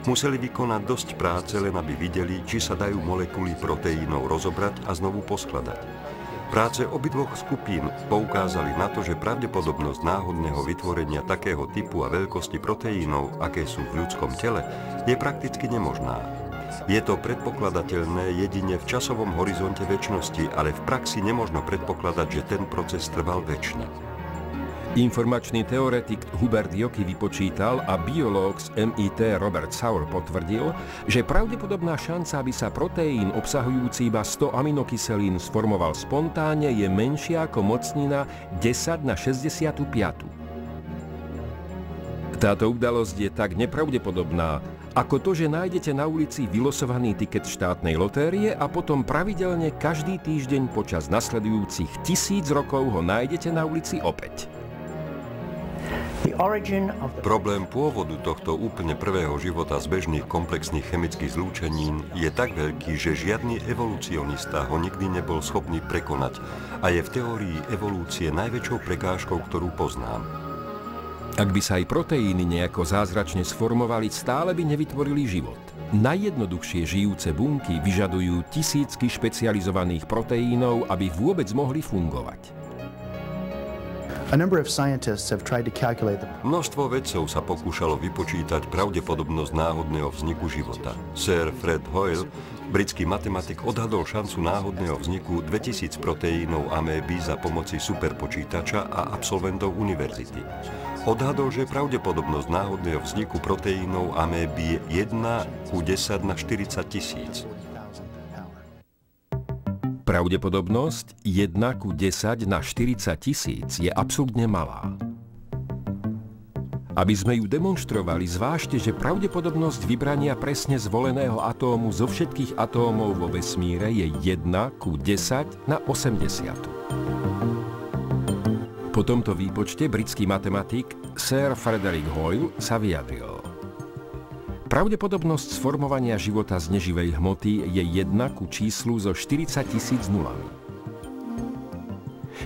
museli vykonať dosť práce, len aby videli, či sa dajú molekuly proteínov rozobrať a znovu poskladať. Práce obidvoch skupín poukázali na to, že pravdepodobnosť náhodného vytvorenia takého typu a veľkosti proteínov, aké sú v ľudskom tele, je prakticky nemožná. Je to predpokladateľné jedine v časovom horizonte večnosti, ale v praxi nemožno predpokladať, že ten proces trval večne. Informačný teoretik Hubert Yockey vypočítal a biológ z MIT Robert Sauer potvrdil, že pravdepodobná šanca, aby sa proteín obsahujúci iba 100 aminokyselín sformoval spontánne, je menšia ako mocnina 10 na 65. Táto udalosť je tak nepravdepodobná, ako to, že nájdete na ulici vylosovaný tiket štátnej lotérie a potom pravidelne každý týždeň počas nasledujúcich 1000 rokov ho nájdete na ulici opäť. Problém pôvodu tohto úplne prvého života z bežných komplexných chemických zlúčenín je tak veľký, že žiadny evolucionista ho nikdy nebol schopný prekonať a je v teórii evolúcie najväčšou prekážkou, ktorú poznám. Ak by sa aj proteíny nejako zázračne sformovali, stále by nevytvorili život. Najjednoduchšie žijúce bunky vyžadujú tisícky špecializovaných proteínov, aby vôbec mohli fungovať. Množstvo vedcov sa pokúšalo vypočítať pravdepodobnosť náhodného vzniku života. Sir Fred Hoyle, britský matematik, odhadol šancu náhodného vzniku 2000 proteínov améby za pomoci superpočítača a absolventov univerzity. Odhadol, že pravdepodobnosť náhodného vzniku proteínov améby je 1 ku 10 na 40 000. Pravdepodobnosť 1 ku 10 na 40 000 je absurdne malá. Aby sme ju demonštrovali, zvážte, že pravdepodobnosť vybrania presne zvoleného atómu zo všetkých atómov vo vesmíre je 1 ku 10 na 80. Po tomto výpočte britský matematik Sir Frederick Hoyle sa vyjadril. Pravdepodobnosť sformovania života z neživej hmoty je 1 ku číslu so 40 000 nulami.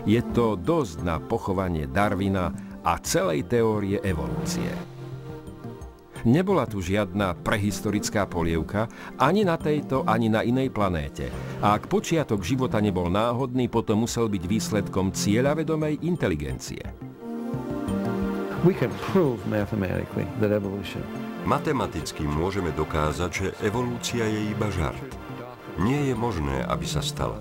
Je to dosť na pochovanie Darwina a celej teórie evolúcie. Nebola tu žiadna prehistorická polievka ani na tejto, ani na inej planéte. A ak počiatok života nebol náhodný, potom musel byť výsledkom cieľavedomej inteligencie. Matematicky môžeme dokázať, že evolúcia je iba žart. nie je možné, aby sa stala.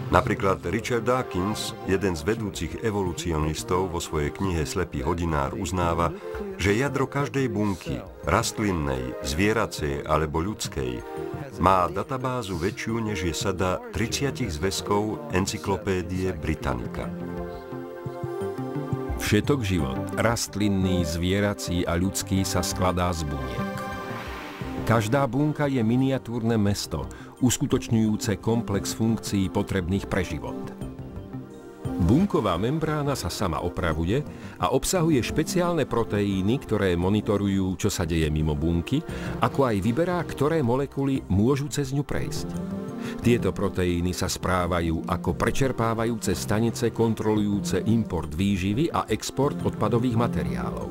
Napríklad Richard Dawkins, jeden z vedúcich evolucionistov, vo svojej knihe Slepý hodinár uznáva, že jadro každej bunky, rastlinnej, zvieracej alebo ľudskej, má databázu väčšiu, než je sada 30 zväzkov Encyklopédie Britannica. Všetok život, rastlinný, zvierací a ľudský, sa skladá z buniek. Každá bunka je miniatúrne mesto, uskutočňujúce komplex funkcií potrebných pre život. Bunková membrána sa sama opravuje a obsahuje špeciálne proteíny, ktoré monitorujú, čo sa deje mimo bunky, ako aj vyberá, ktoré molekuly môžu cez ňu prejsť. Tieto proteíny sa správajú ako prečerpávajúce stanice kontrolujúce import výživy a export odpadových materiálov.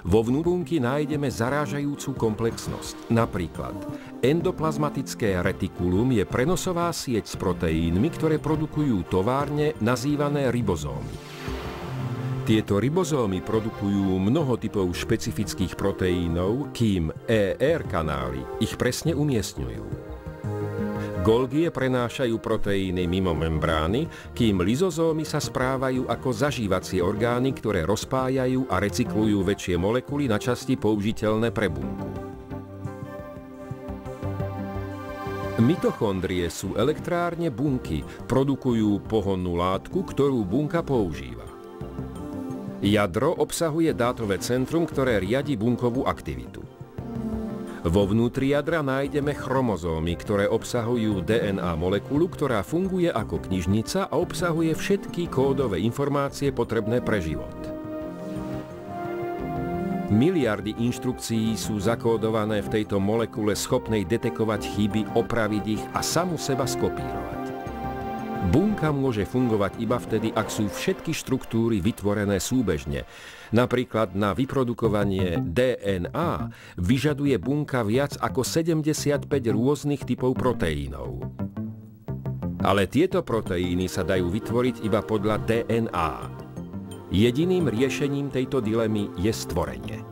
Vo vnútrunky nájdeme zarážajúcu komplexnosť. Napríklad, endoplazmatické retikulum je prenosová sieť s proteínmi, ktoré produkujú továrne nazývané ribozómy. Tieto ribozómy produkujú mnoho typov špecifických proteínov, kým ER kanály ich presne umiestňujú. Golgie prenášajú proteíny mimo membrány, kým lizozómy sa správajú ako zažívacie orgány, ktoré rozpájajú a recyklujú väčšie molekuly na časti použiteľné pre bunku. Mitochondrie sú elektrárne bunky, produkujú pohonnú látku, ktorú bunka používa. Jadro obsahuje dátové centrum, ktoré riadi bunkovú aktivitu. Vo vnútri jadra nájdeme chromozómy, ktoré obsahujú DNA molekulu, ktorá funguje ako knižnica a obsahuje všetky kódové informácie potrebné pre život. Miliardy inštrukcií sú zakódované v tejto molekule schopnej detekovať chyby, opraviť ich a samu seba skopírovať. Bunka môže fungovať iba vtedy, ak sú všetky štruktúry vytvorené súbežne. Napríklad na vyprodukovanie DNA vyžaduje bunka viac ako 75 rôznych typov proteínov. Ale tieto proteíny sa dajú vytvoriť iba podľa DNA. Jediným riešením tejto dilemy je stvorenie.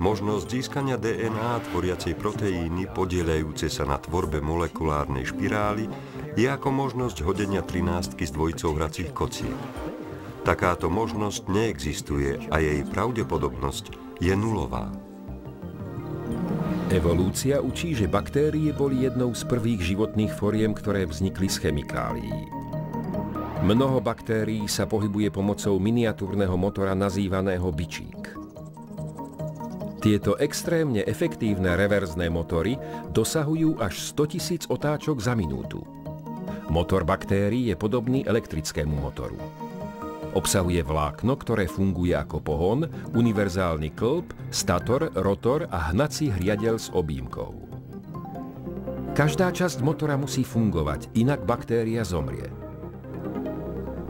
Možnosť získania DNA tvoriacej proteíny podieľajúce sa na tvorbe molekulárnej špirály je ako možnosť hodenia 13-ky z dvojicou hracích kociek. Takáto možnosť neexistuje a jej pravdepodobnosť je nulová. Evolúcia učí, že baktérie boli jednou z prvých životných foriem, ktoré vznikli z chemikálií. Mnoho baktérií sa pohybuje pomocou miniatúrneho motora nazývaného bičík. Tieto extrémne efektívne reverzné motory dosahujú až 100 000 otáčok za minútu. Motor baktérií je podobný elektrickému motoru. Obsahuje vlákno, ktoré funguje ako pohon, univerzálny kĺb, stator, rotor a hnací hriadeľ s objímkou. Každá časť motora musí fungovať, inak baktéria zomrie.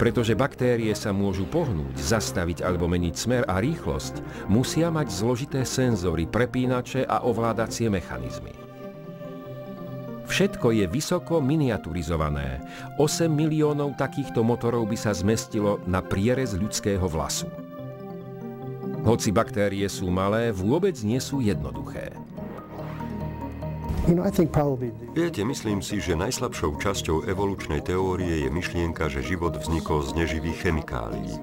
Pretože baktérie sa môžu pohnúť, zastaviť alebo meniť smer a rýchlosť, musia mať zložité senzory, prepínače a ovládacie mechanizmy. Všetko je vysoko miniaturizované. 8 miliónov takýchto motorov by sa zmestilo na prierez ľudského vlasu. Hoci baktérie sú malé, vôbec nie sú jednoduché. Viete, myslím si, že najslabšou časťou evolučnej teórie je myšlienka, že život vznikol z neživých chemikálií.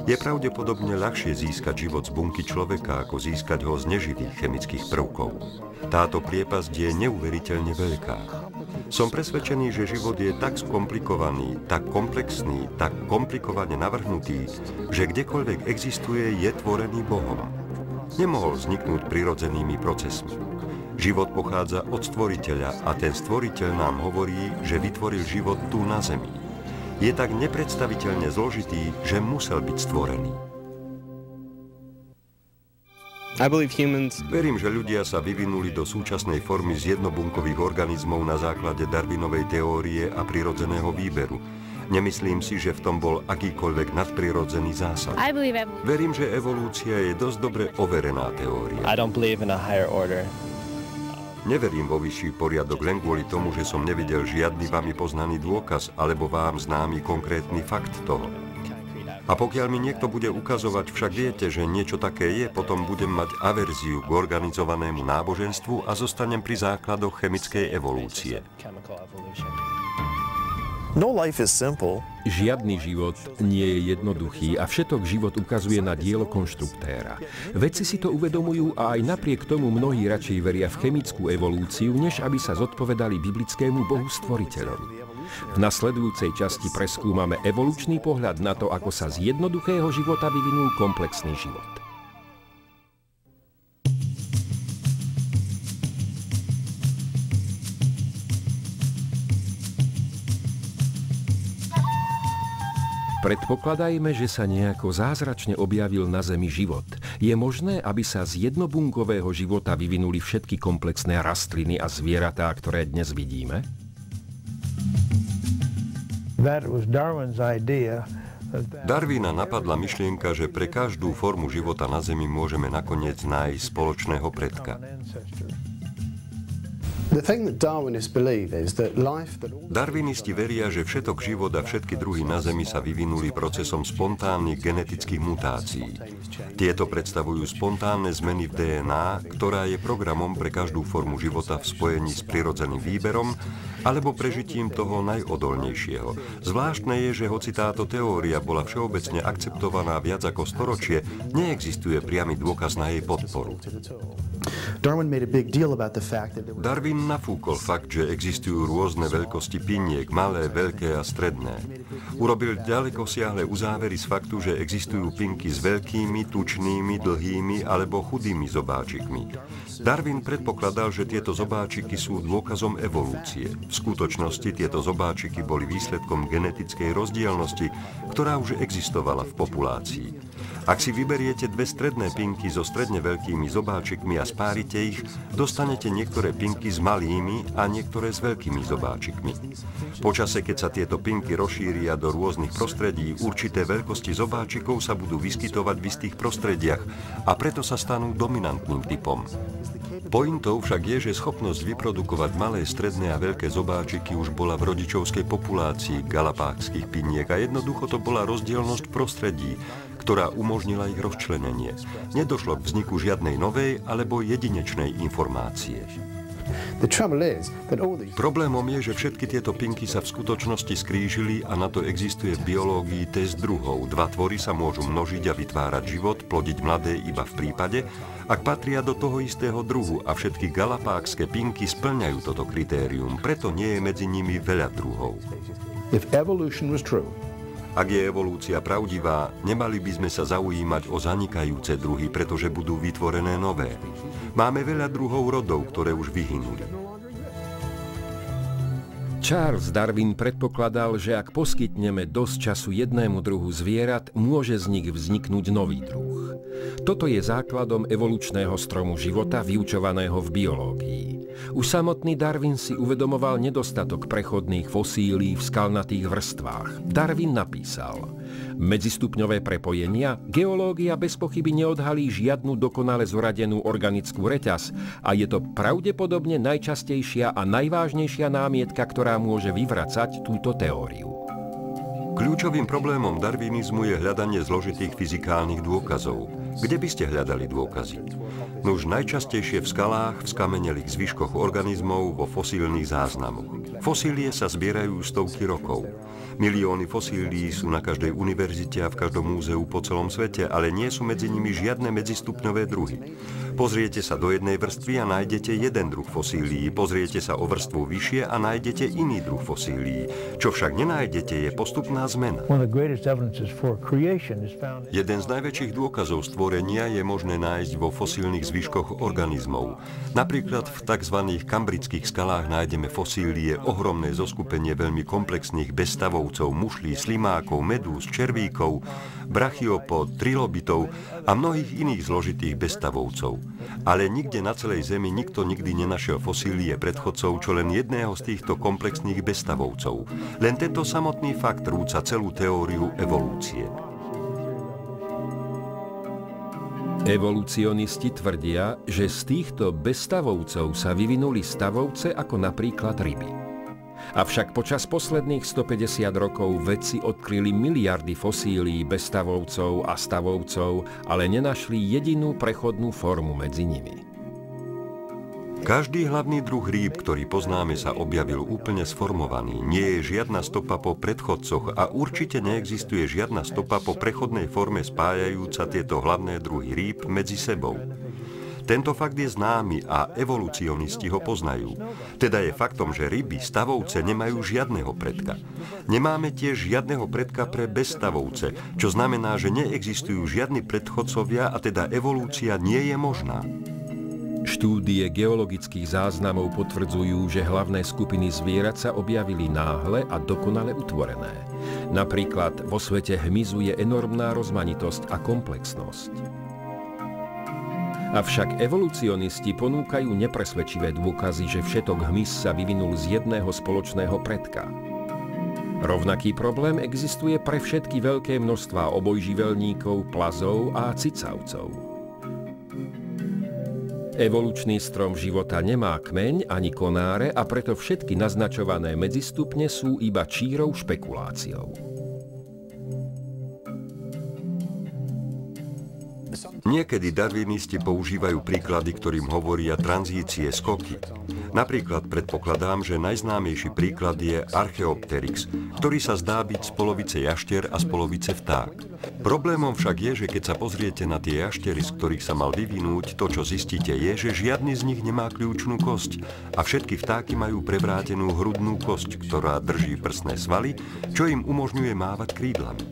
Je pravdepodobne ľahšie získať život z bunky človeka, ako získať ho z neživých chemických prvkov. Táto priepasť je neuveriteľne veľká. Som presvedčený, že život je tak skomplikovaný, tak komplexný, tak komplikovane navrhnutý, že kdekoľvek existuje, je tvorený Bohom. Nemohol vzniknúť prirodzenými procesmi. Život pochádza od stvoriteľa a ten stvoriteľ nám hovorí, že vytvoril život tu na zemi. Je tak nepredstaviteľne zložitý, že musel byť stvorený. Verím, že ľudia sa vyvinuli do súčasnej formy z jednobunkových organizmov na základe Darwinovej teórie a prirodzeného výberu. Nemyslím si, že v tom bol akýkoľvek nadprirodzený zásah. Verím, že evolúcia je dosť dobre overená teória. Neverím vo vyšší poriadok len kvôli tomu, že som nevidel žiadny vami poznaný dôkaz alebo vám známy konkrétny fakt toho. A pokiaľ mi niekto bude ukazovať, však viete, že niečo také je, potom budem mať averziu k organizovanému náboženstvu a zostanem pri základoch chemickej evolúcie. No life is simple. Žiadny život nie je jednoduchý a všetok život ukazuje na dielo konštruktéra. Vedci si to uvedomujú a aj napriek tomu mnohí radšej veria v chemickú evolúciu, než aby sa zodpovedali biblickému Bohu stvoriteľovi. V nasledujúcej časti preskúmame evolučný pohľad na to, ako sa z jednoduchého života vyvinul komplexný život. Predpokladajme, že sa nejako zázračne objavil na Zemi život. Je možné, aby sa z jednobunkového života vyvinuli všetky komplexné rastliny a zvieratá, ktoré dnes vidíme? Darwina napadla myšlienka, že pre každú formu života na Zemi môžeme nakoniec nájsť spoločného predka. Darwinisti veria, že všetok život a všetky druhy na Zemi sa vyvinuli procesom spontánnych genetických mutácií. Tieto predstavujú spontánne zmeny v DNA, ktorá je programom pre každú formu života v spojení s prirodzeným výberom alebo prežitím toho najodolnejšieho. Zvláštne je, že hoci táto teória bola všeobecne akceptovaná viac ako storočie, neexistuje priamy dôkaz na jej podporu. Darwin nafúkol fakt, že existujú rôzne veľkosti piniek, malé, veľké a stredné. Urobil ďalekosiahle uzávery z faktu, že existujú pinky s veľkými, tučnými, dlhými alebo chudými zobáčikmi. Darwin predpokladal, že tieto zobáčiky sú dôkazom evolúcie. V skutočnosti tieto zobáčiky boli výsledkom genetickej rozdielnosti, ktorá už existovala v populácii. Ak si vyberiete dve stredné pinky so stredne veľkými zobáčikmi a spárite ich, dostanete niektoré pinky s malými a niektoré s veľkými zobáčikmi. Počase, keď sa tieto pinky rozšíria do rôznych prostredí, určité veľkosti zobáčikov sa budú vyskytovať v istých prostrediach a preto sa stanú dominantným typom. Pointou však je, že schopnosť vyprodukovať malé, stredné a veľké zobáčiky už bola v rodičovskej populácii galapágskych piniek a jednoducho to bola rozdielnosť v prostredí, ktorá umožnila ich rozčlenenie. Nedošlo k vzniku žiadnej novej alebo jedinečnej informácie. Problémom je, že všetky tieto pinky sa v skutočnosti skrížili a na to existuje v biológii test druhov. Dva tvory sa môžu množiť a vytvárať život, plodiť mladé iba v prípade, ak patria do toho istého druhu a všetky galapágske pinky spĺňajú toto kritérium, preto nie je medzi nimi veľa druhov. Ak je evolúcia pravdivá, nemali by sme sa zaujímať o zanikajúce druhy, pretože budú vytvorené nové. Máme veľa druhov rodov, ktoré už vyhynuli. Charles Darwin predpokladal, že ak poskytneme dosť času jednému druhu zvierat, môže z nich vzniknúť nový druh. Toto je základom evolučného stromu života vyučovaného v biológii. Už samotný Darwin si uvedomoval nedostatok prechodných fosílií v skalnatých vrstvách. Darwin napísal: medzistupňové prepojenia, geológia bez pochyby neodhalí žiadnu dokonale zoradenú organickú reťaz a je to pravdepodobne najčastejšia a najvážnejšia námietka, ktorá môže vyvracať túto teóriu. Kľúčovým problémom darwinizmu je hľadanie zložitých fyzikálnych dôkazov. Kde by ste hľadali dôkazy? Nuž najčastejšie v skalách, v skamenelých zvyškoch organizmov, vo fosílnych záznamoch. Fosílie sa zbierajú stovky rokov. Milióny fosílií sú na každej univerzite a v každom múzeu po celom svete, ale nie sú medzi nimi žiadne medzistupňové druhy. Pozriete sa do jednej vrstvy a nájdete jeden druh fosílií, pozriete sa o vrstvu vyššie a nájdete iný druh fosílií. Čo však nenájdete, je postupná zmena. Jeden z najväčších dôkazov stvorenia je možné nájsť vo fosílnych zvyškoch organizmov. Napríklad v tzv. Kambrických skalách nájdeme fosílie, ohromné zoskupenie veľmi komplexných bezstavovcov, mušlí, slimákov, medúz, červíkov, brachiopod, trilobitov a mnohých iných zložitých bezstavovcov. Ale nikde na celej Zemi nikto nikdy nenašiel fosílie predchodcov, čo len jedného z týchto komplexných bezstavovcov. Len tento samotný fakt rúca celú teóriu evolúcie. Evolucionisti tvrdia, že z týchto bezstavovcov sa vyvinuli stavovce ako napríklad ryby. Avšak počas posledných 150 rokov vedci odkryli miliardy fosílií bezstavovcov a stavovcov, ale nenašli jedinú prechodnú formu medzi nimi. Každý hlavný druh rýb, ktorý poznáme, sa objavil úplne sformovaný. Nie je žiadna stopa po predchodcoch a určite neexistuje žiadna stopa po prechodnej forme spájajúca tieto hlavné druhy rýb medzi sebou. Tento fakt je známy a evolucionisti ho poznajú. Teda je faktom, že ryby stavovce nemajú žiadneho predka. Nemáme tiež žiadneho predka pre bezstavovce, čo znamená, že neexistujú žiadni predchodcovia a teda evolúcia nie je možná. Štúdie geologických záznamov potvrdzujú, že hlavné skupiny zvierat sa objavili náhle a dokonale utvorené. Napríklad vo svete hmyzu je enormná rozmanitosť a komplexnosť. Avšak evolucionisti ponúkajú nepresvedčivé dôkazy, že všetok hmyz sa vyvinul z jedného spoločného predka. Rovnaký problém existuje pre všetky veľké množstvá obojživelníkov, plazov a cicavcov. Evolučný strom života nemá kmeň ani konáre a preto všetky naznačované medzistupne sú iba čírou špekuláciou. Niekedy darwinisti používajú príklady, ktorým hovoria tranzície, skoky. Napríklad predpokladám, že najznámejší príklad je Archaeopteryx, ktorý sa zdá byť z polovice jaštier a z polovice vták. Problémom však je, že keď sa pozriete na tie jaštery, z ktorých sa mal vyvinúť, to, čo zistíte, je, že žiadny z nich nemá kľúčnú kosť a všetky vtáky majú prevrátenú hrudnú kosť, ktorá drží prsné svaly, čo im umožňuje mávať krídlami.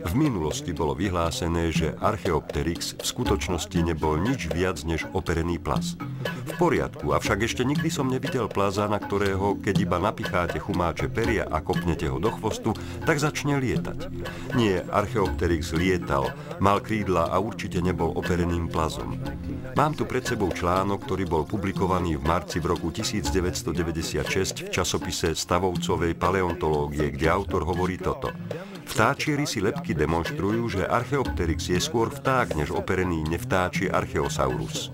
V minulosti bolo vyhlásené, že Archaeopteryx v skutočnosti nebol nič viac než operený plaz. V poriadku, avšak ešte nikdy som nevidel plaza, na ktorého, keď iba napicháte chumáče peria a kopnete ho do chvostu, tak začne lietať. Nie, Archaeopteryx lietal, mal krídla a určite nebol opereným plazom. Mám tu pred sebou článok, ktorý bol publikovaný v marci v roku 1996 v časopise stavovcovej paleontológie, kde autor hovorí toto. Vtáčie rysy lebky demonštrujú, že Archaeopteryx je skôr vták, než operený nevtáči Archeosaurus.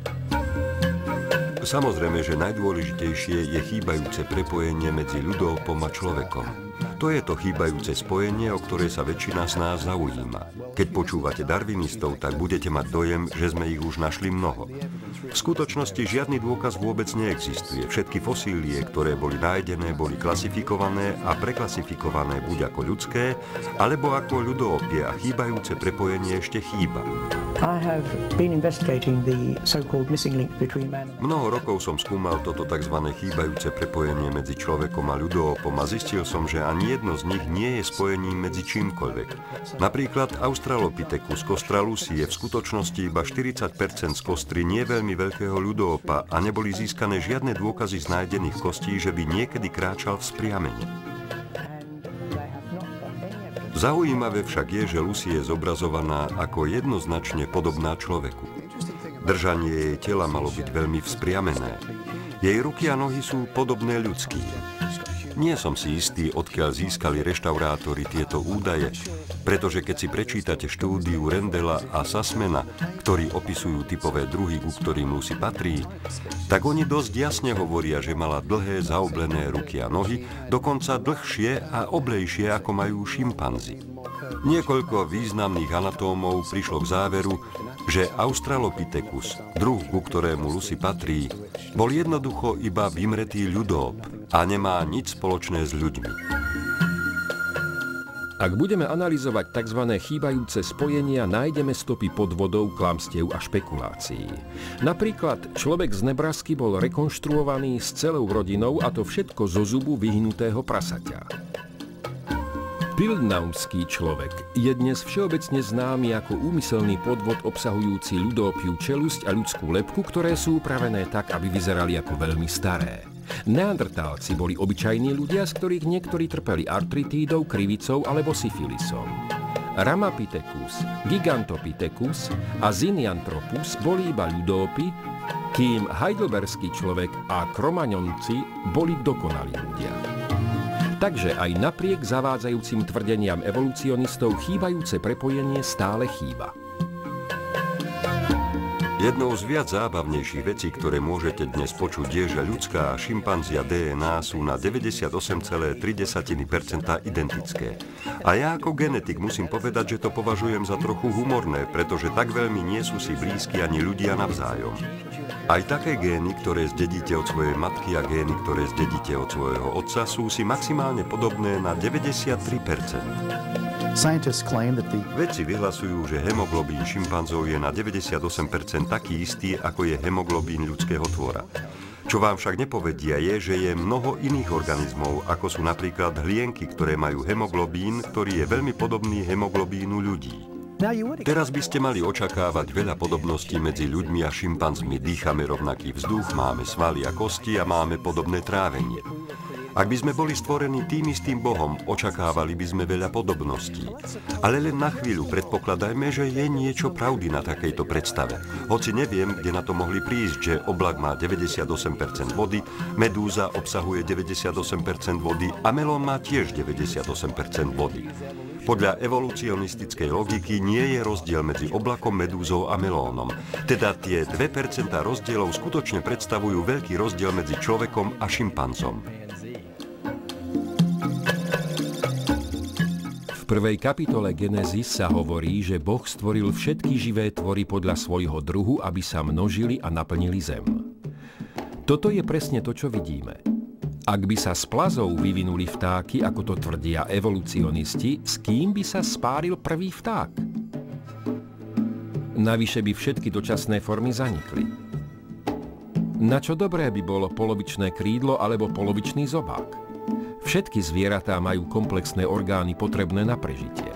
Samozrejme, že najdôležitejšie je chýbajúce prepojenie medzi ľudópom a človekom. To je to chýbajúce spojenie, o ktoré sa väčšina z nás zaujíma. Keď počúvate darwinistov, tak budete mať dojem, že sme ich už našli mnoho. V skutočnosti žiadny dôkaz vôbec neexistuje. Všetky fosílie, ktoré boli nájdené, boli klasifikované a preklasifikované buď ako ľudské, alebo ako ľudópie a chýbajúce prepojenie ešte chýba. Mnoho rokov som skúmal toto tzv. Chýbajúce prepojenie medzi človekom a ľudópom a zistil som, že ani jedno z nich nie je spojením medzi čímkoľvek. Napríklad Australopithecus costralusi je v skutočnosti iba 40% z kostry nie veľmi veľkého ľudópa a neboli získané žiadne dôkazy z nájdených kostí, že by niekedy kráčal vzpriamene. Zaujímavé však je, že Lucy je zobrazovaná ako jednoznačne podobná človeku. Držanie jej tela malo byť veľmi vzpriamené. Jej ruky a nohy sú podobné ľudským. Nie som si istý, odkiaľ získali reštaurátori tieto údaje, pretože keď si prečítate štúdiu Rendela a Sussmana, ktorí opisujú typové druhy, ku ktorým Lucy patrí, tak oni dosť jasne hovoria, že mala dlhé zaoblené ruky a nohy, dokonca dlhšie a oblejšie, ako majú šimpanzi. Niekoľko významných anatómov prišlo k záveru, že Australopithecus, druh, ku ktorému Lucy patrí, bol jednoducho iba vymretý ľudóp a nemá nič spoločné s ľuďmi. Ak budeme analyzovať tzv. Chýbajúce spojenia, nájdeme stopy podvodov, klamstiev a špekulácií. Napríklad človek z Nebrasky bol rekonštruovaný s celou rodinou, a to všetko zo zubu vyhnutého prasaťa. Piltdownský človek je dnes všeobecne známy ako úmyselný podvod obsahujúci ľudópiu čelusť a ľudskú lebku, ktoré sú upravené tak, aby vyzerali ako veľmi staré. Neandertálci boli obyčajní ľudia, z ktorých niektorí trpeli artritídou, krivicou alebo syfilisom. Ramapithecus, Gigantopithecus a Zinjanthropus boli iba ľudópy, kým heidelberský človek a Kromaňonci boli dokonalí ľudia. Takže aj napriek zavádzajúcim tvrdeniam evolucionistov chýbajúce prepojenie stále chýba. Jednou z viac zábavnejších vecí, ktoré môžete dnes počuť, je, že ľudská a šimpanzia DNA sú na 98,3% identické. A ja ako genetik musím povedať, že to považujem za trochu humorné, pretože tak veľmi nie sú si blízki ani ľudia navzájom. Aj také gény, ktoré zdedíte od svojej matky a gény, ktoré zdedíte od svojho otca, sú si maximálne podobné na 93%. Vedci vyhlasujú, že hemoglobín šimpanzov je na 98% taký istý, ako je hemoglobín ľudského tvora. Čo vám však nepovedia je, že je mnoho iných organizmov, ako sú napríklad hlienky, ktoré majú hemoglobín, ktorý je veľmi podobný hemoglobínu ľudí. Teraz by ste mali očakávať veľa podobností medzi ľuďmi a šimpanzmi. Dýchame rovnaký vzduch, máme svaly a kosti a máme podobné trávenie. Ak by sme boli stvorení tým istým Bohom, očakávali by sme veľa podobností. Ale len na chvíľu predpokladajme, že je niečo pravdy na takejto predstave. Hoci neviem, kde na to mohli prísť, že oblak má 98% vody, medúza obsahuje 98% vody a melón má tiež 98% vody. Podľa evolucionistickej logiky nie je rozdiel medzi oblakom, medúzou a melónom. Teda tie 2% rozdielov skutočne predstavujú veľký rozdiel medzi človekom a šimpanzom. V prvej kapitole Genesis sa hovorí, že Boh stvoril všetky živé tvory podľa svojho druhu, aby sa množili a naplnili zem. Toto je presne to, čo vidíme. Ak by sa z plazov vyvinuli vtáky, ako to tvrdia evolucionisti, s kým by sa spáril prvý vták? Navyše by všetky dočasné formy zanikli. Na čo dobré by bolo polovičné krídlo alebo polovičný zobák? Všetky zvieratá majú komplexné orgány potrebné na prežitie.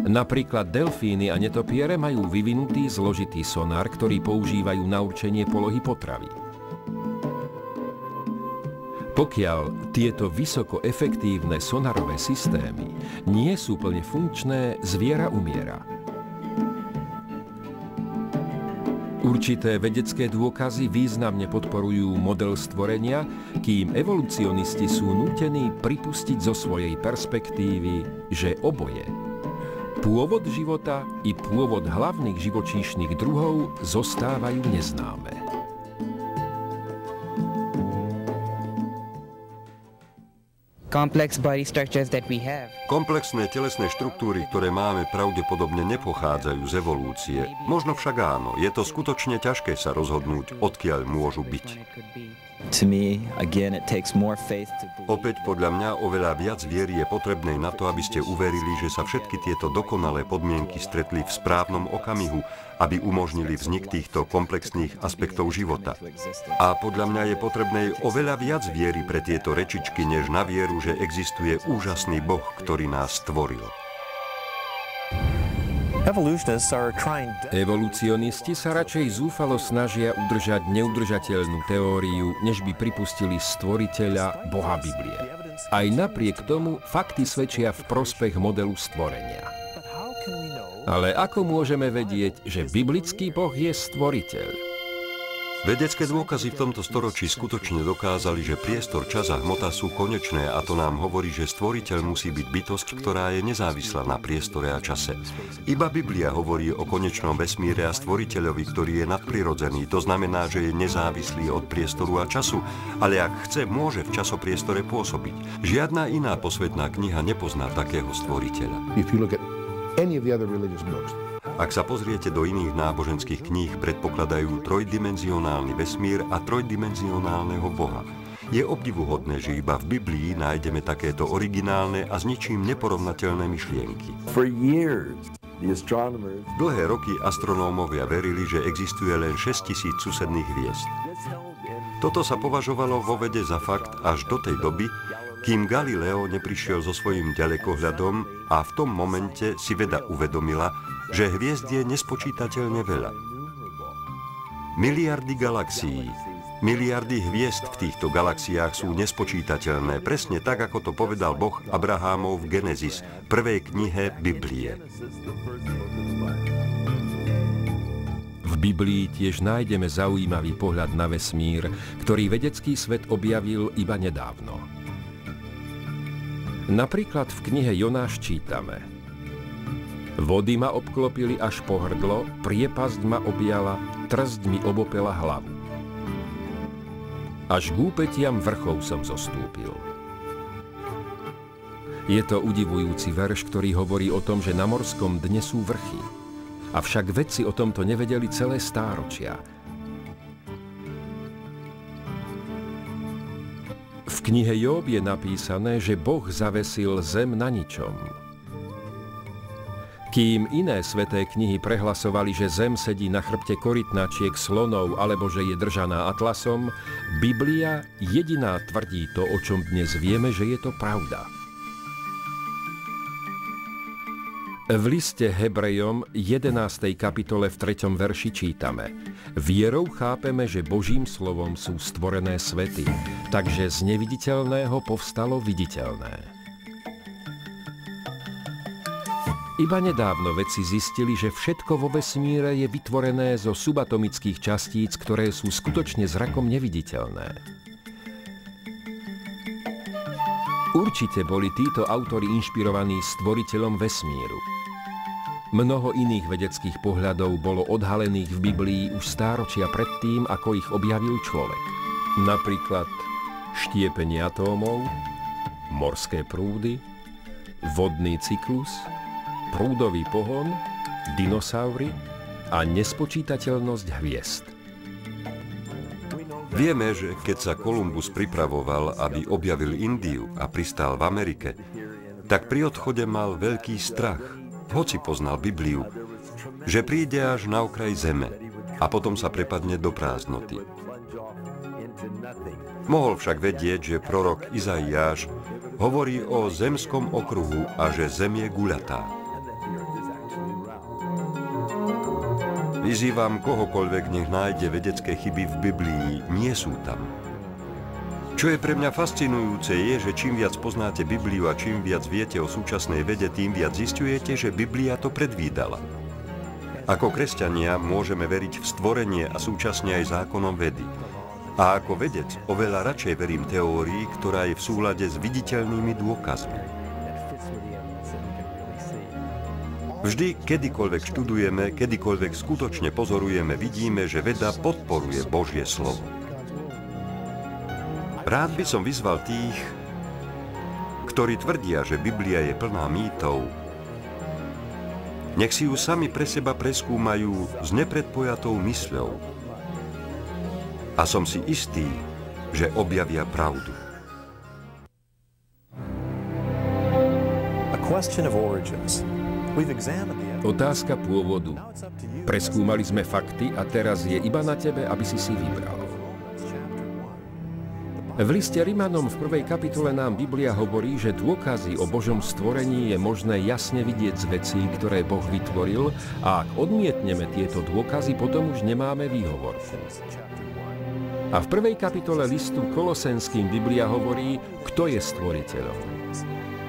Napríklad delfíny a netopiere majú vyvinutý zložitý sonár, ktorý používajú na určenie polohy potravy. Pokiaľ tieto vysoko efektívne sonarové systémy nie sú plne funkčné, zviera umiera. Určité vedecké dôkazy významne podporujú model stvorenia, kým evolucionisti sú nútení pripustiť zo svojej perspektívy, že oboje, pôvod života i pôvod hlavných živočíšnych druhov, zostávajú neznáme. Komplexné telesné štruktúry, ktoré máme, pravdepodobne nepochádzajú z evolúcie. Možno však áno, je to skutočne ťažké sa rozhodnúť, odkiaľ môžu byť. Opäť podľa mňa oveľa viac viery je potrebnej na to, aby ste uverili, že sa všetky tieto dokonalé podmienky stretli v správnom okamihu, aby umožnili vznik týchto komplexných aspektov života. A podľa mňa je potrebnej oveľa viac viery pre tieto rečičky, než na vieru, že existuje úžasný Boh, ktorý nás stvoril. Evolucionisti sa radšej zúfalo snažia udržať neudržateľnú teóriu, než by pripustili stvoriteľa Boha Biblie. Aj napriek tomu fakty svedčia v prospech modelu stvorenia. Ale ako môžeme vedieť, že biblický Boh je stvoriteľ? Vedecké dôkazy v tomto storočí skutočne dokázali, že priestor, čas a hmota sú konečné a to nám hovorí, že stvoriteľ musí byť bytosť, ktorá je nezávislá na priestore a čase. Iba Biblia hovorí o konečnom vesmíre a stvoriteľovi, ktorý je nadprirodzený. To znamená, že je nezávislý od priestoru a času, ale ak chce, môže v časopriestore pôsobiť. Žiadna iná posvetná kniha nepozná takého stvoriteľa. Ak sa pozriete do iných náboženských kníh, predpokladajú trojdimenzionálny vesmír a trojdimenzionálneho Boha. Je obdivuhodné, že iba v Biblii nájdeme takéto originálne a s ničím neporovnateľné myšlienky. Dlhé roky astronómovia verili, že existuje len 6000 susedných hviezd. Toto sa považovalo vo vede za fakt až do tej doby, kým Galileo neprišiel so svojím ďalekohľadom a v tom momente si veda uvedomila, že hviezd je nespočítateľne veľa. Miliardy galaxií, miliardy hviezd v týchto galaxiách sú nespočítateľné, presne tak, ako to povedal Boh Abrahámov v Genesis, prvej knihe Biblie. V Biblii tiež nájdeme zaujímavý pohľad na vesmír, ktorý vedecký svet objavil iba nedávno. Napríklad v knihe Jonáš čítame: Vody ma obklopili až po hrdlo, priepasť ma objala, trsť mi obopela hlavu. Až k úpetiam vrchov som zostúpil. Je to udivujúci verš, ktorý hovorí o tom, že na morskom dne sú vrchy. Avšak vedci o tomto nevedeli celé stáročia. V knihe Jób je napísané, že Boh zavesil zem na ničom. Kým iné sväté knihy prehlasovali, že zem sedí na chrbte korytnačiek, slonov alebo že je držaná atlasom, Biblia jediná tvrdí to, o čom dnes vieme, že je to pravda. V liste Hebrejom 11. kapitole v 3. verši čítame: Vierou chápeme, že Božím slovom sú stvorené svety, takže z neviditeľného povstalo viditeľné. Iba nedávno vedci zistili, že všetko vo vesmíre je vytvorené zo subatomických častíc, ktoré sú skutočne zrakom neviditeľné. Určite boli títo autori inšpirovaní stvoriteľom vesmíru. Mnoho iných vedeckých pohľadov bolo odhalených v Biblii už stáročia predtým, ako ich objavil človek. Napríklad štiepenie atómov, morské prúdy, vodný cyklus, prúdový pohon, dinosaury a nespočítateľnosť hviezd. Vieme, že keď sa Kolumbus pripravoval, aby objavil Indiu a pristál v Amerike, tak pri odchode mal veľký strach, hoci poznal Bibliu, že príde až na okraj zeme a potom sa prepadne do prázdnoty. Mohol však vedieť, že prorok Izaiáš hovorí o zemskom okruhu a že zem je guľatá. Vyzývam kohokoľvek, nech nájde vedecké chyby v Biblii, nie sú tam. Čo je pre mňa fascinujúce je, že čím viac poznáte Bibliu a čím viac viete o súčasnej vede, tým viac zisťujete, že Biblia to predvídala. Ako kresťania môžeme veriť v stvorenie a súčasne aj zákonom vedy. A ako vedec oveľa radšej verím teórii, ktorá je v súlade s viditeľnými dôkazmi. Vždy, kedykoľvek študujeme, kedykoľvek skutočne pozorujeme, vidíme, že veda podporuje Božie slovo. Rád by som vyzval tých, ktorí tvrdia, že Biblia je plná mýtov, nech si ju sami pre seba preskúmajú s nepredpojatou mysľou. A som si istý, že objavia pravdu. A question of origins. Otázka pôvodu. Preskúmali sme fakty a teraz je iba na tebe, aby si vybral. V liste Rimanom v 1. kapitole nám Biblia hovorí, že dôkazy o Božom stvorení je možné jasne vidieť z vecí, ktoré Boh vytvoril, a ak odmietneme tieto dôkazy, potom už nemáme výhovorku. A v 1. kapitole listu Kolosenským Biblia hovorí, kto je stvoriteľom.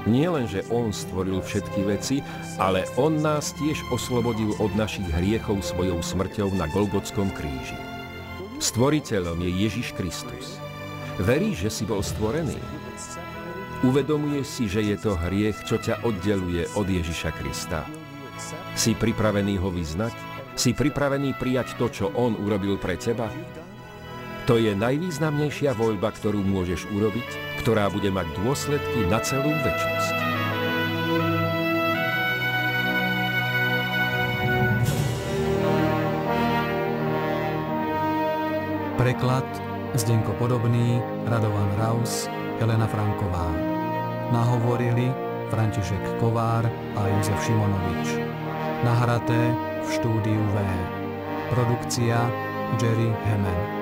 Nie len, že on stvoril všetky veci, ale on nás tiež oslobodil od našich hriechov svojou smrťou na Golgotskom kríži. Stvoriteľom je Ježiš Kristus. Veríš, že si bol stvorený? Uvedomuješ si, že je to hriech, čo ťa oddeluje od Ježiša Krista? Si pripravený ho vyznať? Si pripravený prijať to, čo on urobil pre teba? To je najvýznamnejšia voľba, ktorú môžeš urobiť, ktorá bude mať dôsledky na celú večnosť. Preklad Zdenko Podobný, Radovan Raus, Helena Franková. Nahovorili František Kovár a Jozef Šimonovič. Nahraté v štúdiu V. Produkcia Jerry Hemen.